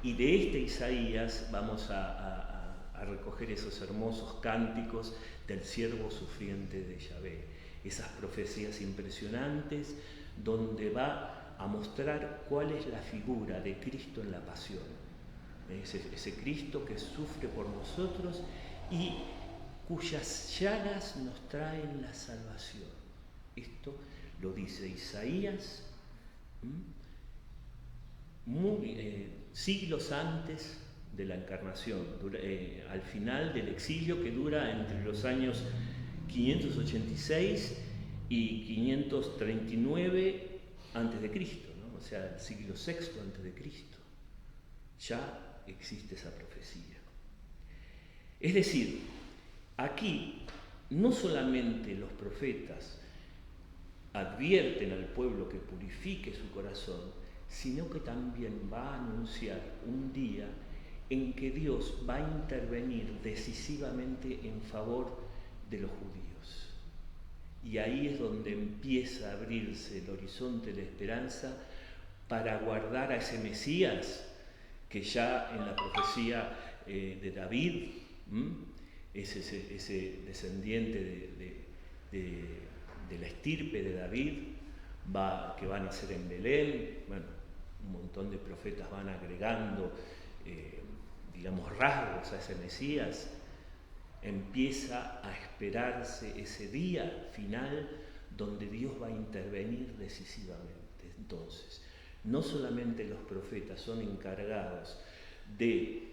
Y de este Isaías vamos a recoger esos hermosos cánticos del siervo sufriente de Yahvé, esas profecías impresionantes donde va a mostrar cuál es la figura de Cristo en la pasión. Ese Cristo que sufre por nosotros y cuyas llagas nos traen la salvación. Esto lo dice Isaías siglos antes de la encarnación, al final del exilio, que dura entre los años 586 y 539 a.C., ¿no? O sea, el siglo VI a.C. Ya existe esa profecía. Es decir, aquí no solamente los profetas advierten al pueblo que purifique su corazón, sino que también va a anunciar un día en que Dios va a intervenir decisivamente en favor de los judíos. Y ahí es donde empieza a abrirse el horizonte de esperanza para guardar a ese Mesías que ya en la profecía de David, es ese descendiente de la estirpe de David, que va a nacer en Belén. Bueno, un montón de profetas van agregando, rasgos a ese Mesías. Empieza a esperarse ese día final donde Dios va a intervenir decisivamente. Entonces, no solamente los profetas son encargados de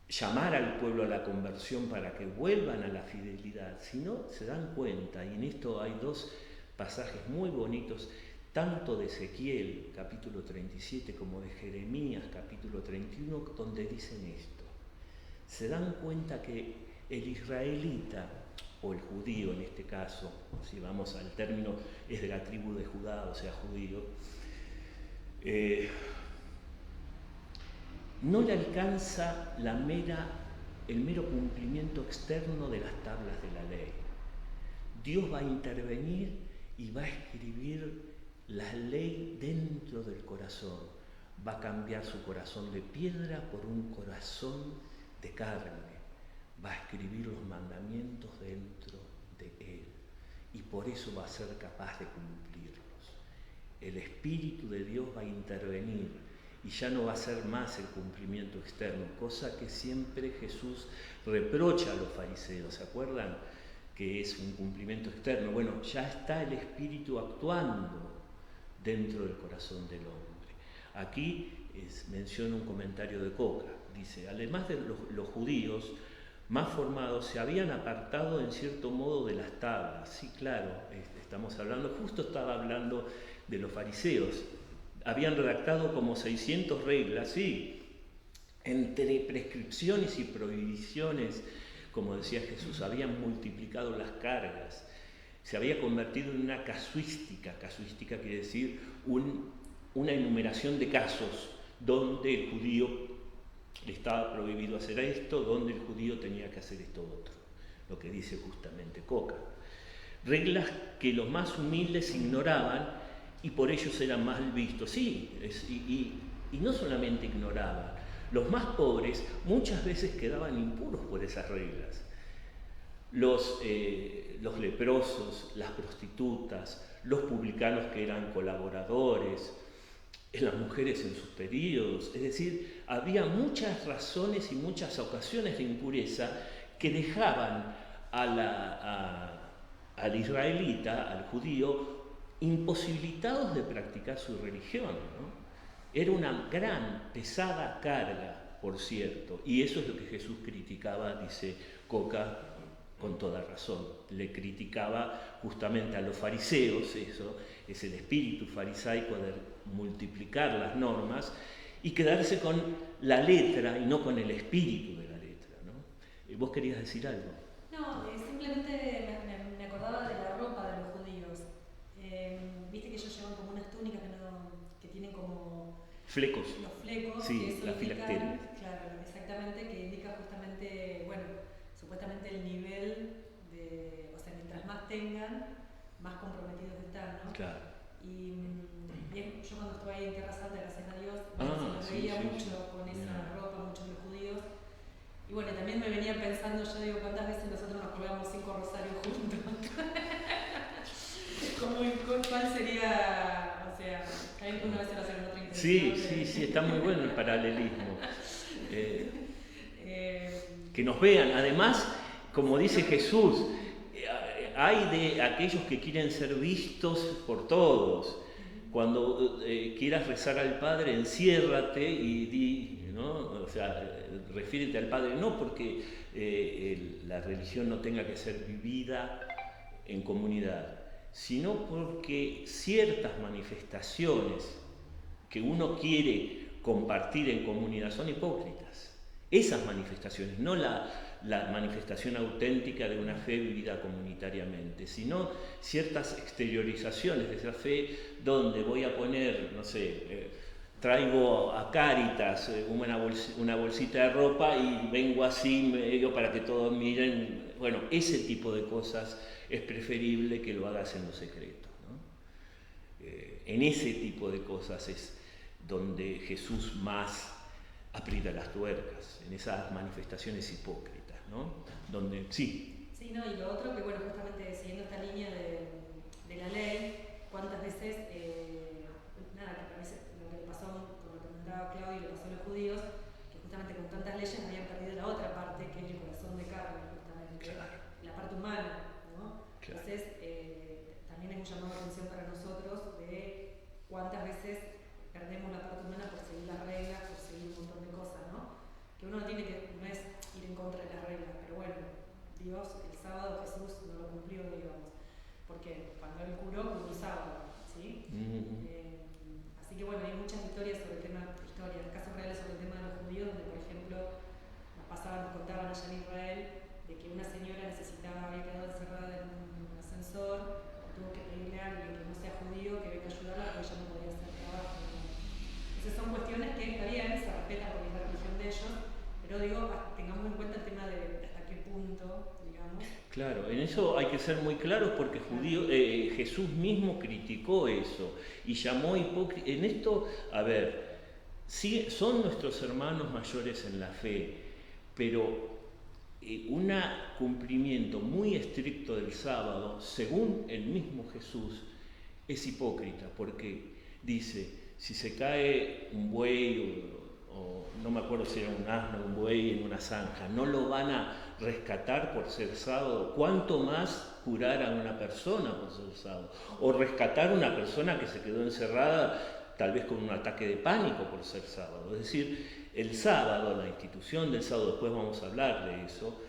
llamar al pueblo a la conversión para que vuelvan a la fidelidad, sino se dan cuenta, y en esto hay dos pasajes muy bonitos, tanto de Ezequiel, capítulo 37, como de Jeremías, capítulo 31, donde dicen esto. Se dan cuenta que el israelita, o el judío en este caso, si vamos al término, es de la tribu de Judá, o sea, judío, no le alcanza el mero cumplimiento externo de las tablas de la ley. Dios va a intervenir y va a escribir la ley dentro del corazón. Va a cambiar su corazón de piedra por un corazón de carne. Va a escribir los mandamientos dentro de él. Y por eso va a ser capaz de cumplirlos. El Espíritu de Dios va a intervenir y ya no va a ser más el cumplimiento externo, cosa que siempre Jesús reprocha a los fariseos. ¿Se acuerdan? Que es un cumplimiento externo. Bueno, ya está el Espíritu actuando dentro del corazón del hombre. Aquí menciona un comentario de Coca. Dice, además de los judíos más formados se habían apartado en cierto modo de las tablas. Sí, claro, justo estaba hablando de los fariseos. Habían redactado como 600 reglas, sí, entre prescripciones y prohibiciones, como decía Jesús, habían multiplicado las cargas. Se había convertido en una casuística. Casuística quiere decir una enumeración de casos donde el judío le estaba prohibido hacer esto, donde el judío tenía que hacer esto otro. Lo que dice justamente Coca. Reglas que los más humildes ignoraban y por ellos eran mal vistos. Sí, y no solamente ignoraban. Los más pobres muchas veces quedaban impuros por esas reglas. Los leprosos, las prostitutas, los publicanos que eran colaboradores, las mujeres en sus periodos, es decir, había muchas razones y muchas ocasiones de impureza que dejaban al israelita, al judío, imposibilitados de practicar su religión, ¿no? Era una gran, pesada carga, por cierto, y eso es lo que Jesús criticaba, dice Coca, con toda razón. Le criticaba justamente a los fariseos, eso es el espíritu farisaico de multiplicar las normas y quedarse con la letra y no con el espíritu de la letra, ¿no? ¿Vos querías decir algo? No, simplemente me acordaba de la ropa de los judíos. Viste que ellos llevan como unas túnicas que tienen como flecos. Los flecos, sí, que la filacteria. Claro, exactamente, que indica justamente, bueno, supuestamente el nivel o sea, mientras más tengan, más comprometidos están, ¿no? Claro. Y bien, yo cuando estuve ahí en Tierra Santa, gracias a Dios, se lo veía mucho con esa ropa, muchos de los judíos. Y bueno, también me venía pensando, yo digo, ¿cuántas veces nosotros nos colgamos 5 rosarios juntos? ¿Cuál sería, o sea, hay una vez se lo hace con otra intención? Sí, está muy bueno el paralelismo. Que nos vean, además, como dice Jesús, hay de aquellos que quieren ser vistos por todos. Cuando quieras rezar al Padre, enciérrate y di, ¿no? O sea, refírete al Padre, no porque la religión no tenga que ser vivida en comunidad, sino porque ciertas manifestaciones que uno quiere compartir en comunidad, son hipócritas. Esas manifestaciones, no la manifestación auténtica de una fe vivida comunitariamente, sino ciertas exteriorizaciones de esa fe donde voy a poner, no sé, traigo a Cáritas una bolsita de ropa y vengo así medio para que todos miren. Bueno, ese tipo de cosas es preferible que lo hagas en lo secreto, ¿no? En ese tipo de cosas es donde Jesús más aprieta las tuercas, en esas manifestaciones hipócritas, ¿no? Donde, sí. Sí, no, y lo otro que, bueno, justamente siguiendo esta línea de la ley, cuántas veces, nada, que a veces lo que le pasó, como lo comentaba Claudio, le pasó a los judíos, que justamente con tantas leyes habían perdido la otra parte, que es el corazón de carne, justamente, claro, la parte humana, ¿no? Claro. Entonces, también es un llamado de atención para nosotros de cuántas veces perdemos la parte humana por seguir las reglas, por seguir un montón de cosas, ¿no? Que uno no tiene que, no es ir en contra de las reglas, pero bueno, Dios, el sábado Jesús no lo cumplió, digamos, porque cuando Él curó el sábado, ¿sí? Así que bueno, hay muchas historias sobre el tema, casos reales sobre el tema de los judíos, donde por ejemplo nos contaban allá en Israel, de que una señora había quedado encerrada en un ascensor, tuvo que pedirle a alguien que no sea judío que venga a ayudarla porque ella no podía hacer trabajo. Entonces son cuestiones que está bien, se respetan porque es la religión de ellos, pero digo, tengamos en cuenta el tema de hasta qué punto, digamos. Claro, en eso hay que ser muy claros porque Jesús mismo criticó eso y llamó hipócrita. En esto, a ver, sí, son nuestros hermanos mayores en la fe, pero un cumplimiento muy estricto del sábado, según el mismo Jesús, es hipócrita porque dice, si se cae un buey o no me acuerdo si era un asno o un buey en una zanja, no lo van a rescatar por ser sábado, cuánto más curar a una persona por ser sábado, o rescatar a una persona que se quedó encerrada tal vez con un ataque de pánico por ser sábado. Es decir, el sábado, la institución del sábado, después vamos a hablar de eso,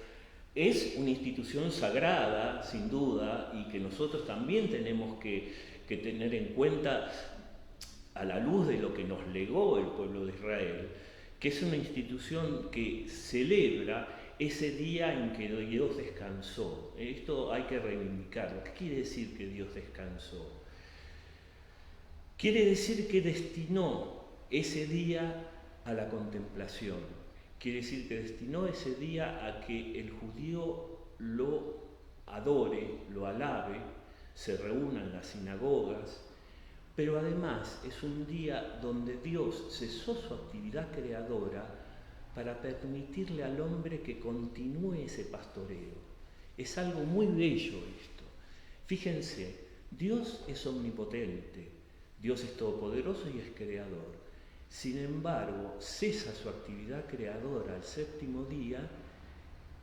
es una institución sagrada, sin duda, y que nosotros también tenemos que tener en cuenta a la luz de lo que nos legó el pueblo de Israel, que es una institución que celebra ese día en que Dios descansó. Esto hay que reivindicarlo. ¿Qué quiere decir que Dios descansó? Quiere decir que destinó ese día a la contemplación. Quiere decir que destinó ese día a que el judío lo adore, lo alabe, se reúna en las sinagogas, pero además es un día donde Dios cesó su actividad creadora para permitirle al hombre que continúe ese pastoreo. Es algo muy bello esto. Fíjense, Dios es omnipotente, Dios es todopoderoso y es creador. Sin embargo, cesa su actividad creadora el séptimo día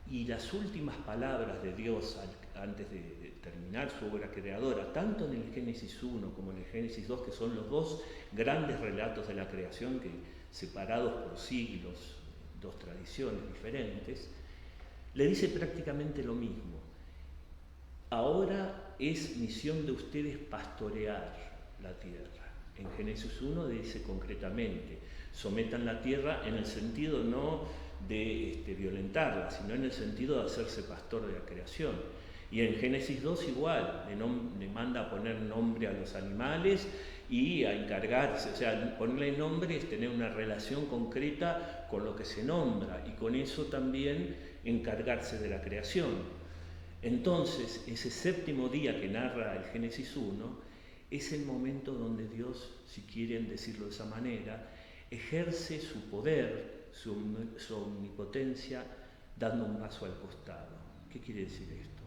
y las últimas palabras de Dios antes de terminar su obra creadora, tanto en el Génesis 1 como en el Génesis 2, que son los dos grandes relatos de la creación que separados por siglos, dos tradiciones diferentes, le dice prácticamente lo mismo. Ahora es misión de ustedes pastorear la tierra. En Génesis 1 dice concretamente, sometan la tierra en el sentido no de violentarla, sino en el sentido de hacerse pastor de la creación. Y en Génesis 2 igual, le manda a poner nombre a los animales y a encargarse, o sea, ponerle nombre es tener una relación concreta con lo que se nombra y con eso también encargarse de la creación. Entonces, ese séptimo día que narra el Génesis 1 es el momento donde Dios, si quieren decirlo de esa manera, ejerce su poder, su omnipotencia, dando un paso al costado. ¿Qué quiere decir esto?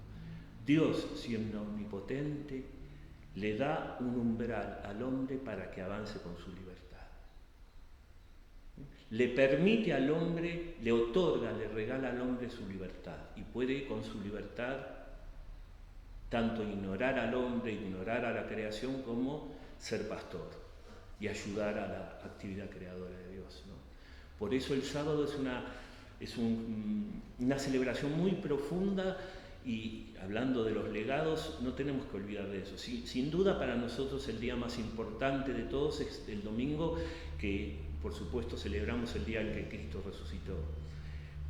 Dios, siendo omnipotente, le da un umbral al hombre para que avance con su libertad. Le permite al hombre, le otorga, le regala al hombre su libertad y puede con su libertad tanto ignorar al hombre, ignorar a la creación, como ser pastor y ayudar a la actividad creadora de Dios, ¿no? Por eso el sábado es una celebración muy profunda Y hablando de los legados, no tenemos que olvidar de eso. Sin duda para nosotros el día más importante de todos es el domingo, que por supuesto celebramos el día en que Cristo resucitó.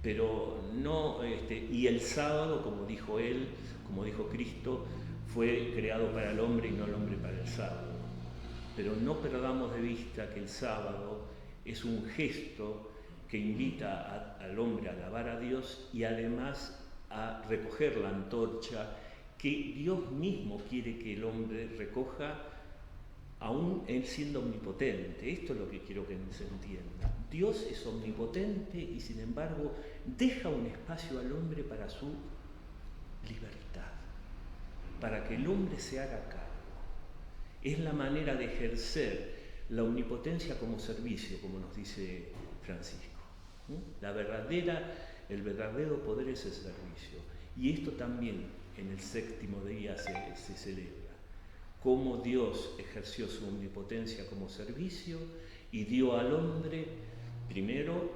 Pero no, y el sábado, como dijo él, como dijo Cristo, fue creado para el hombre y no el hombre para el sábado. Pero no perdamos de vista que el sábado es un gesto que invita al hombre a alabar a Dios y además a recoger la antorcha que Dios mismo quiere que el hombre recoja, aún él siendo omnipotente. Esto es lo que quiero que se entienda. Dios es omnipotente y sin embargo deja un espacio al hombre para su libertad, para que el hombre se haga cargo. Es la manera de ejercer la omnipotencia como servicio, como nos dice Francisco. El verdadero poder es el servicio. Y esto también en el séptimo día se celebra. Cómo Dios ejerció su omnipotencia como servicio y dio al hombre, primero,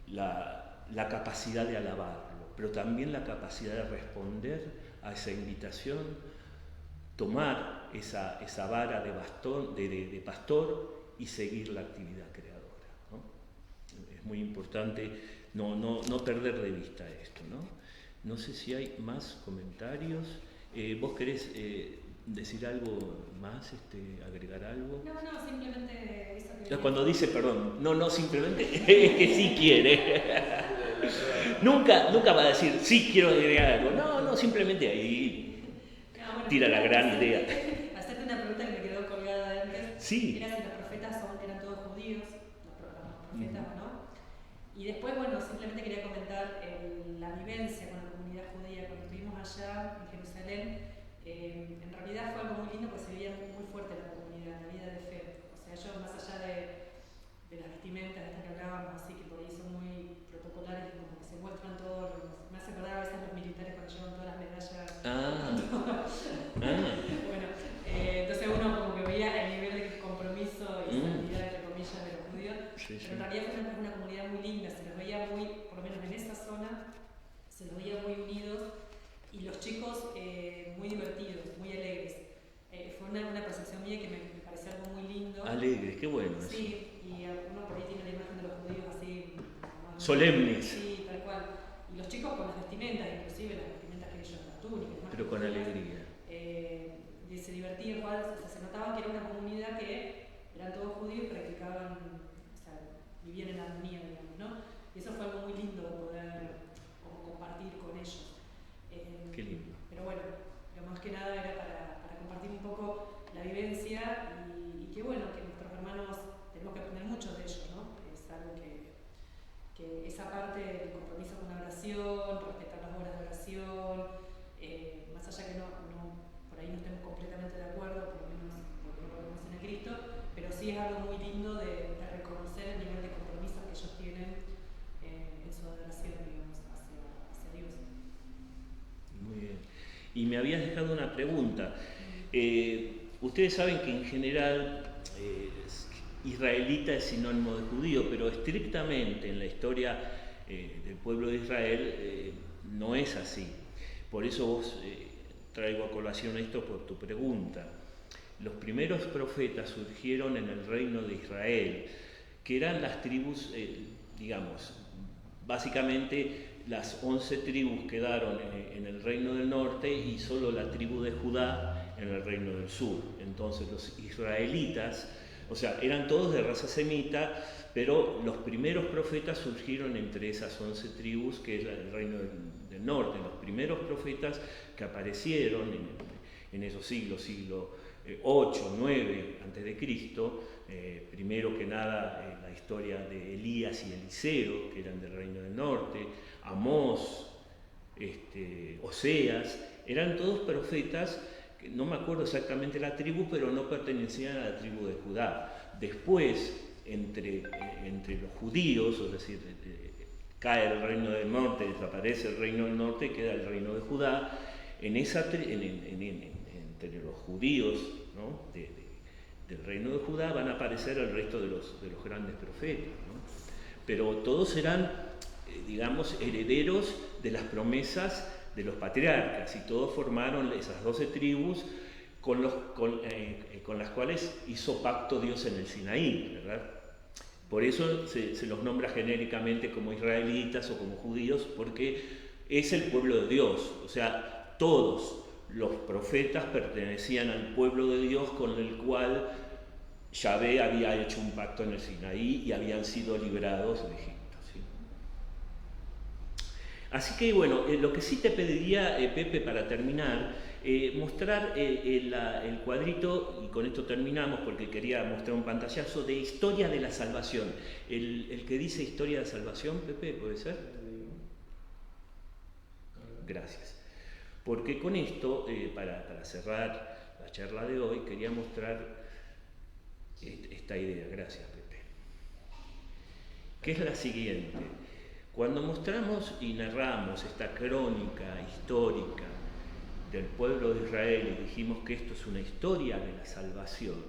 la capacidad de alabarlo, pero también la capacidad de responder a esa invitación, tomar esa vara de pastor y seguir la actividad creadora, ¿no? Es muy importante no perder de vista esto, ¿no? No sé si hay más comentarios. ¿Vos querés decir algo más, agregar algo? No, simplemente eso que... Cuando dice, perdón, no, simplemente es que sí quiere. nunca va a decir, sí quiero agregar algo. No, simplemente ahí tira la gran idea. Hacerte una pregunta que me quedó colgada antes. Sí. Era si los profetas eran todos judíos, los profetas o no. Y después, bueno, simplemente quería comentar la vivencia con la comunidad judía cuando estuvimos allá en Jerusalén. En realidad fue algo muy lindo porque se veía muy fuerte la comunidad, la vida de fe. O sea, ellos más allá de las vestimentas de estas que hablábamos, así que por ahí son muy protocolares, como que se muestran todos, me hace acordar a veces los militares cuando llevan todas las medallas. Bueno, entonces uno como que veía el nivel de compromiso y santidad, entre comillas, de los judíos, sí. Pero en realidad fue una comunidad muy linda, se los veía muy, por lo menos en esa zona, se los veía muy unidos. Y los chicos muy divertidos, muy alegres. Fue una percepción mía que me pareció algo muy lindo. Alegres, qué bueno. Sí, y uno por ahí tiene la imagen de los judíos así... solemnes. Sí, tal cual. Y los chicos con las vestimentas, inclusive las vestimentas que ellos, las túnicas. Pero con alegría. Se divertían, se notaba que era una comunidad que eran todos judíos y practicaban, o sea, vivían en la armonía, digamos, ¿no? Y eso fue algo muy lindo de poder compartir con ellos. Qué lindo. Pero bueno, lo más que nada era para compartir un poco la vivencia y que bueno, que nuestros hermanos tenemos que aprender mucho de ellos, ¿no? Es algo que esa parte del compromiso con la oración, respetar las horas de oración, más allá que por ahí no estemos completamente de acuerdo, por lo menos porque no lo conocen a Cristo, pero sí es algo muy lindo de reconocer el nivel de compromiso que ellos tienen en su adoración, digamos, hacia Dios. Muy bien. Y me habías dejado una pregunta. Ustedes saben que en general israelita es sinónimo de judío, pero estrictamente en la historia del pueblo de Israel no es así. Por eso vos traigo a colación esto por tu pregunta. Los primeros profetas surgieron en el reino de Israel, que eran las tribus, digamos, básicamente las 11 tribus quedaron en el reino del norte y solo la tribu de Judá en el reino del sur. Entonces los israelitas, o sea, eran todos de raza semita, pero los primeros profetas surgieron entre esas 11 tribus, que es el reino del norte. Los primeros profetas que aparecieron en esos siglo 8, 9 antes de Cristo, primero que nada la historia de Elías y Eliseo, que eran del reino del norte, Amós, Oseas, eran todos profetas, que no me acuerdo exactamente la tribu, pero no pertenecían a la tribu de Judá. Después, entre los judíos, es decir, cae el reino del norte, desaparece el reino del norte, queda el reino de Judá. Entre los judíos, ¿no? del reino de Judá van a aparecer el resto de los grandes profetas, ¿no? Pero todos eran, digamos, herederos de las promesas de los patriarcas, y todos formaron esas 12 tribus con las cuales hizo pacto Dios en el Sinaí, ¿verdad? Por eso se los nombra genéricamente como israelitas o como judíos, porque es el pueblo de Dios. O sea, todos los profetas pertenecían al pueblo de Dios con el cual Yahvé había hecho un pacto en el Sinaí y habían sido librados de Egipto, ¿sí? Así que bueno, lo que sí te pediría, Pepe, para terminar, mostrar el cuadrito, y con esto terminamos porque quería mostrar un pantallazo de historia de la salvación. El que dice historia de salvación, Pepe, ¿puede ser? Gracias. Porque con esto, para cerrar la charla de hoy, quería mostrar esta idea. Gracias, Pepe. Que es la siguiente. Cuando mostramos y narramos esta crónica histórica del pueblo de Israel y dijimos que esto es una historia de la salvación,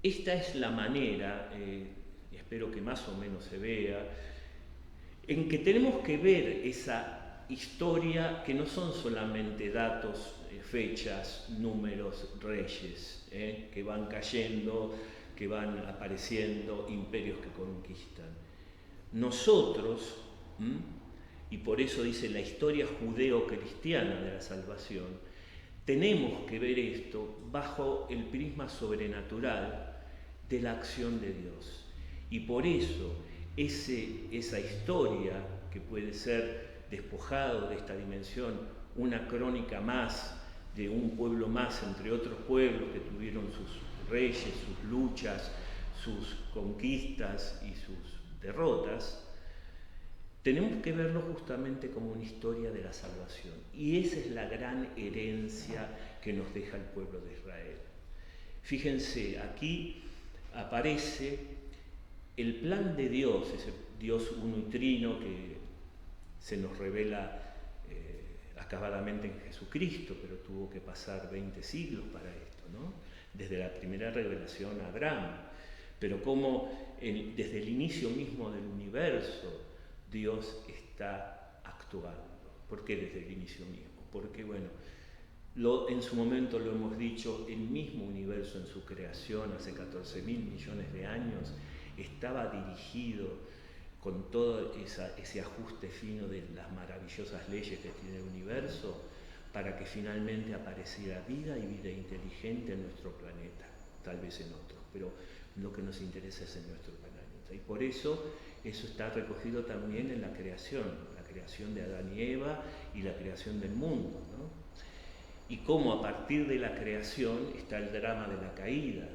esta es la manera, y espero que más o menos se vea, en que tenemos que ver esa historia que no son solamente datos, fechas, números, reyes, que van cayendo, que van apareciendo, imperios que conquistan. Nosotros, y por eso dice la historia judeo-cristiana de la salvación, tenemos que ver esto bajo el prisma sobrenatural de la acción de Dios. Y por eso esa historia, que puede ser despojado de esta dimensión, una crónica más de un pueblo más entre otros pueblos que tuvieron sus reyes, sus luchas, sus conquistas y sus derrotas, tenemos que verlo justamente como una historia de la salvación. Y esa es la gran herencia que nos deja el pueblo de Israel. Fíjense, aquí aparece el plan de Dios, ese Dios uno y trino que se nos revela acabadamente en Jesucristo, pero tuvo que pasar 20 siglos para esto, ¿no? Desde la primera revelación a Abraham. Pero como desde el inicio mismo del universo Dios está actuando. ¿Por qué desde el inicio mismo? Porque, bueno, en su momento lo hemos dicho, el mismo universo en su creación, hace 14.000 millones de años, estaba dirigido con todo ese ajuste fino de las maravillosas leyes que tiene el universo, para que finalmente apareciera vida y vida inteligente en nuestro planeta, tal vez en otros, pero lo que nos interesa es en nuestro planeta. Y por eso está recogido también en la creación de Adán y Eva y la creación del mundo, ¿no? Y cómo a partir de la creación está el drama de la caída,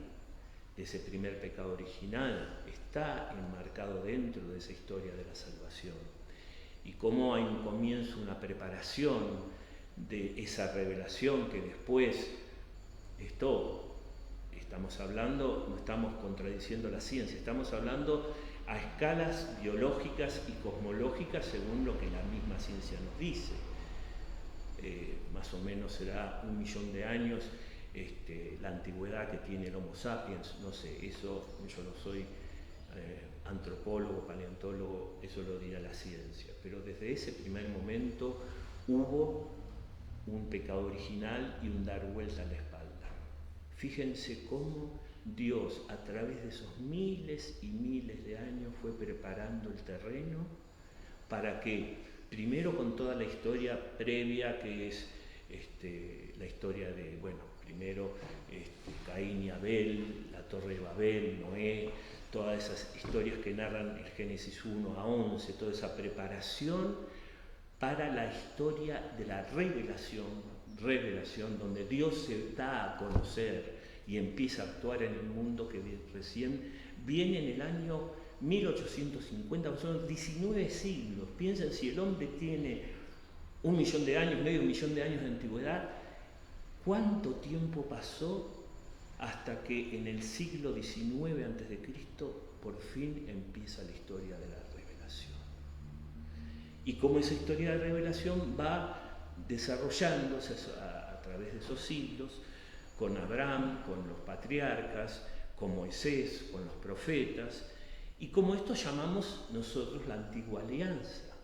de ese primer pecado original, está enmarcado dentro de esa historia de la salvación. Y cómo hay un comienzo, una preparación de esa revelación que después, estamos hablando, no estamos contradiciendo la ciencia, estamos hablando a escalas biológicas y cosmológicas según lo que la misma ciencia nos dice. Más o menos será 1 millón de años la antigüedad que tiene el Homo sapiens, no sé, eso yo no soy antropólogo, paleontólogo, eso lo dirá la ciencia, pero desde ese primer momento hubo un pecado original y un dar vuelta a la espalda. Fíjense cómo Dios, a través de esos miles y miles de años, fue preparando el terreno para que, primero con toda la historia previa, que es la historia de, primero Caín y Abel, la Torre de Babel, Noé, todas esas historias que narran el Génesis 1 a 11, toda esa preparación para la historia de la revelación donde Dios se da a conocer y empieza a actuar en el mundo, que recién viene en el año 1850, son 19 siglos. Piensen, si el hombre tiene 1 millón de años, medio millón de años de antigüedad, ¿cuánto tiempo pasó hasta que en el siglo XIX a.C. por fin empieza la historia de la revelación? Y cómo esa historia de revelación va desarrollándose a través de esos siglos, con Abraham, con los patriarcas, con Moisés, con los profetas, y como esto llamamos nosotros la antigua alianza,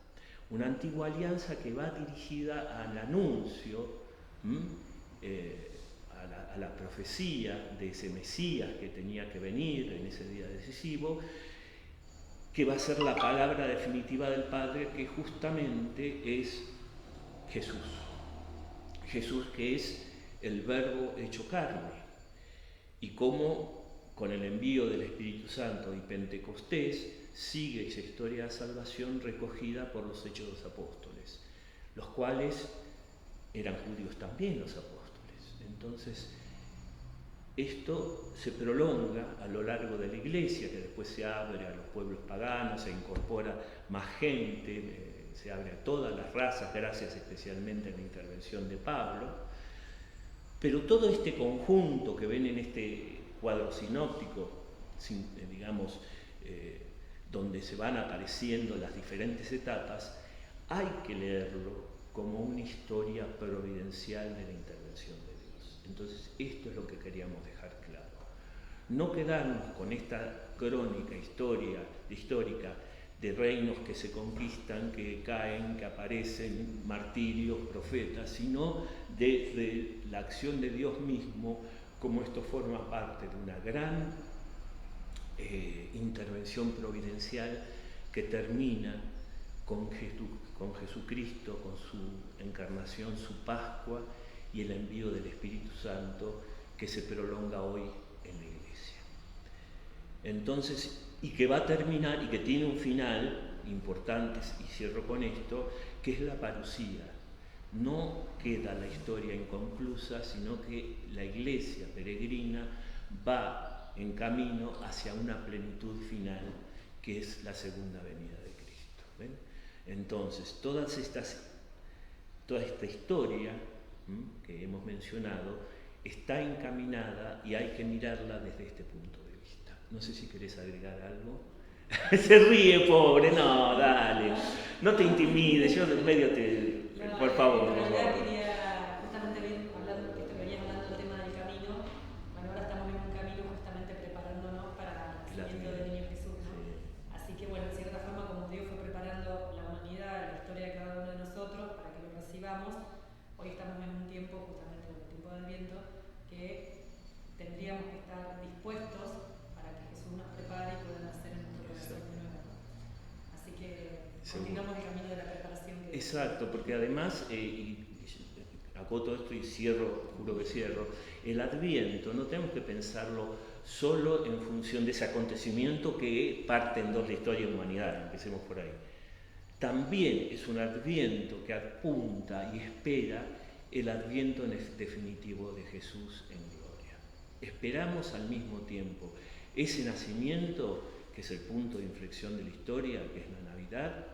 una antigua alianza que va dirigida al anuncio, a la profecía de ese Mesías que tenía que venir en ese día decisivo, que va a ser la palabra definitiva del Padre, que justamente es Jesús. Jesús, que es el Verbo hecho carne. Y cómo con el envío del Espíritu Santo y Pentecostés sigue esa historia de salvación recogida por los Hechos de los Apóstoles, los cuales eran judíos también los apóstoles. Entonces, esto se prolonga a lo largo de la Iglesia, que después se abre a los pueblos paganos, se incorpora más gente, se abre a todas las razas, gracias especialmente a la intervención de Pablo. Pero todo este conjunto que ven en este cuadro sinóptico, digamos, donde se van apareciendo las diferentes etapas, hay que leerlo como una historia providencial de la intervención de Dios. Entonces, esto es lo que queríamos dejar claro. No quedarnos con esta crónica histórica de reinos que se conquistan, que caen, que aparecen, martirios, profetas, sino de la acción de Dios mismo, como esto forma parte de una gran intervención providencial que termina con Jesucristo, con su encarnación, su Pascua y el envío del Espíritu Santo que se prolonga hoy en la Iglesia. Entonces, y que va a terminar y que tiene un final importante, y cierro con esto, que es la parusía. No queda la historia inconclusa, sino que la Iglesia peregrina va en camino hacia una plenitud final, que es la segunda venida de Cristo. ¿Ven? Entonces, toda esta historia que hemos mencionado está encaminada y hay que mirarla desde este punto de vista. No sé si querés agregar algo. Se ríe, pobre, no, dale, no te intimides, yo en medio te... por favor. En realidad quería, justamente hablando, que venías hablando del tema del camino, bueno, ahora estamos en un camino justamente preparándonos para el nacimiento del niño Jesús, ¿no? Sí. Así que bueno, en cierta forma, como Dios fue preparando la humanidad, la historia de cada uno de nosotros, para que lo recibamos, hoy estamos en un tiempo, justamente en el tiempo de Adviento, que tendríamos que estar dispuestos para que Jesús nos prepare y pueda nacer en nuestro corazón de nuevo. Así que continuamos el camino de la preparación. Exacto, porque además, y acoto esto y cierro, juro que cierro, el Adviento no tenemos que pensarlo solo en función de ese acontecimiento que parte en dos la historia de la humanidad, empecemos por ahí. También es un Adviento que apunta y espera el Adviento definitivo de Jesús en gloria. Esperamos al mismo tiempo ese nacimiento, que es el punto de inflexión de la historia, que es la Navidad,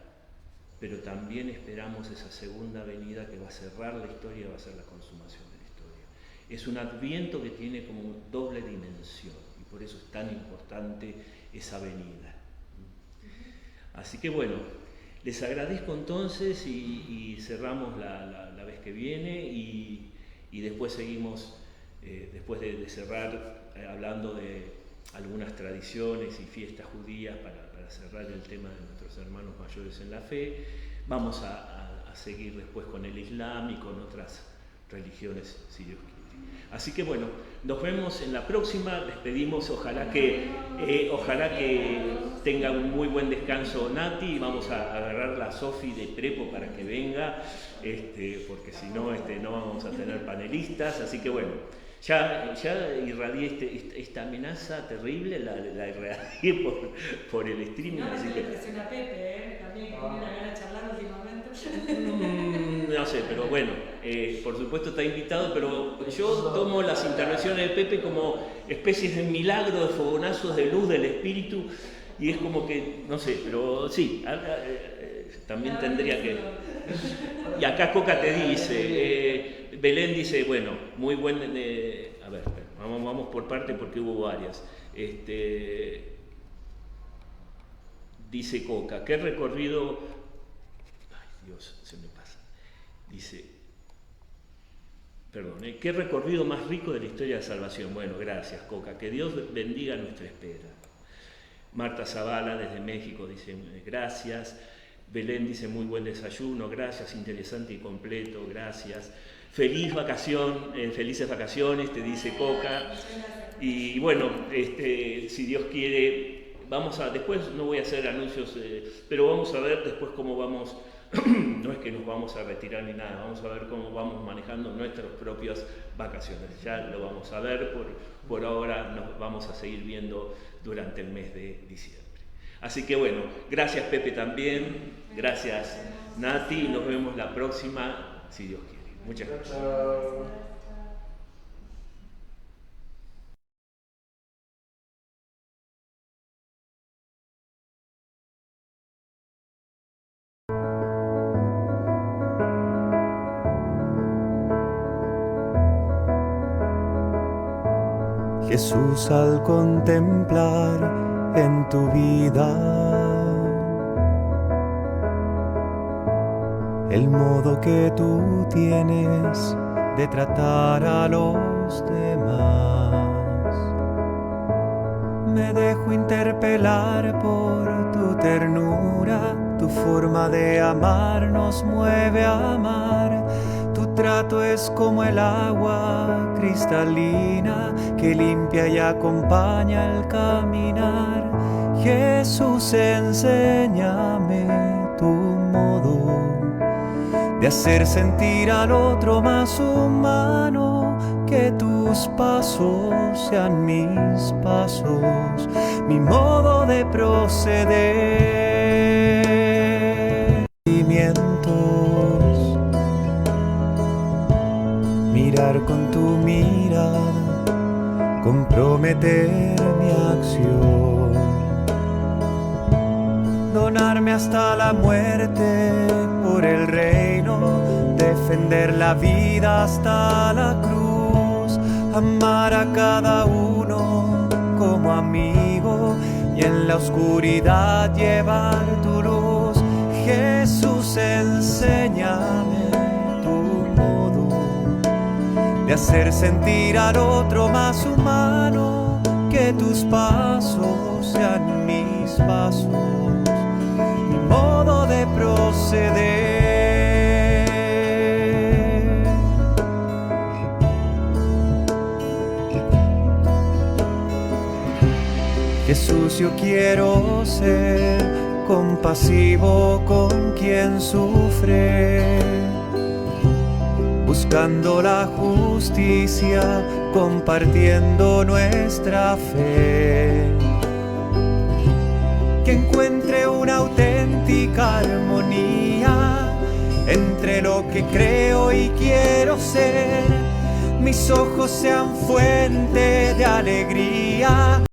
pero también esperamos esa segunda venida que va a cerrar la historia, va a ser la consumación de la historia. Es un Adviento que tiene como doble dimensión y por eso es tan importante esa venida. Así que bueno, les agradezco entonces y cerramos la vez que viene y después seguimos, después de cerrar, hablando de algunas tradiciones y fiestas judías para cerrar el tema de nuestros hermanos mayores en la fe. Vamos a seguir después con el Islam y con otras religiones, si Dios quiere. Así que bueno, nos vemos en la próxima. Les pedimos, ojalá que tenga un muy buen descanso Nati, y vamos a agarrar la Sofi de Prepo para que venga, porque si no, no vamos a tener panelistas. Así que bueno, ya irradié esta amenaza terrible, la irradié por el streaming. No, así que presiona a Pepe, también, que tiene una gana de charlar últimamente. No sé, pero bueno, por supuesto está invitado, pero yo tomo las intervenciones de Pepe como especies de milagro, de fogonazos de luz del espíritu, y es como que, no sé, pero sí, también tendría que... Y acá Coca te dice, Belén dice, bueno, muy buen... a ver, vamos por parte porque hubo varias. Dice Coca, ¿qué recorrido? Ay, Dios, se me pasa. Dice, perdón, ¿qué recorrido más rico de la historia de salvación? Bueno, gracias, Coca. Que Dios bendiga nuestra espera. Marta Zavala, desde México, dice, gracias. Belén dice muy buen desayuno, gracias, interesante y completo, gracias. Feliz vacación, felices vacaciones, te dice Coca. Y bueno, si Dios quiere, después no voy a hacer anuncios, pero vamos a ver después cómo vamos, no es que nos vamos a retirar ni nada, vamos a ver cómo vamos manejando nuestras propias vacaciones. Ya lo vamos a ver, por ahora nos vamos a seguir viendo durante el mes de diciembre. Así que bueno, gracias Pepe también, gracias Nati, y nos vemos la próxima, si Dios quiere. Muchas gracias. Jesús, al contemplar en tu vida el modo que tú tienes de tratar a los demás, me dejo interpelar por tu ternura, tu forma de amar nos mueve a amar. Tu trato es como el agua cristalina que limpia y acompaña el caminar. Jesús, enséñame tu modo de hacer sentir al otro más humano, que tus pasos sean mis pasos, mi modo de proceder. Mirar con tu mirada, comprometer mi acción, donarme hasta la muerte por el reino, defender la vida hasta la cruz, amar a cada uno como amigo y en la oscuridad llevar tu luz. Jesús, enséñame de hacer sentir al otro más humano, que tus pasos sean mis pasos, mi modo de proceder. Jesús, yo quiero ser compasivo con quien sufre, buscando la justicia, compartiendo nuestra fe, que encuentre una auténtica armonía entre lo que creo y quiero ser. Mis ojos sean fuente de alegría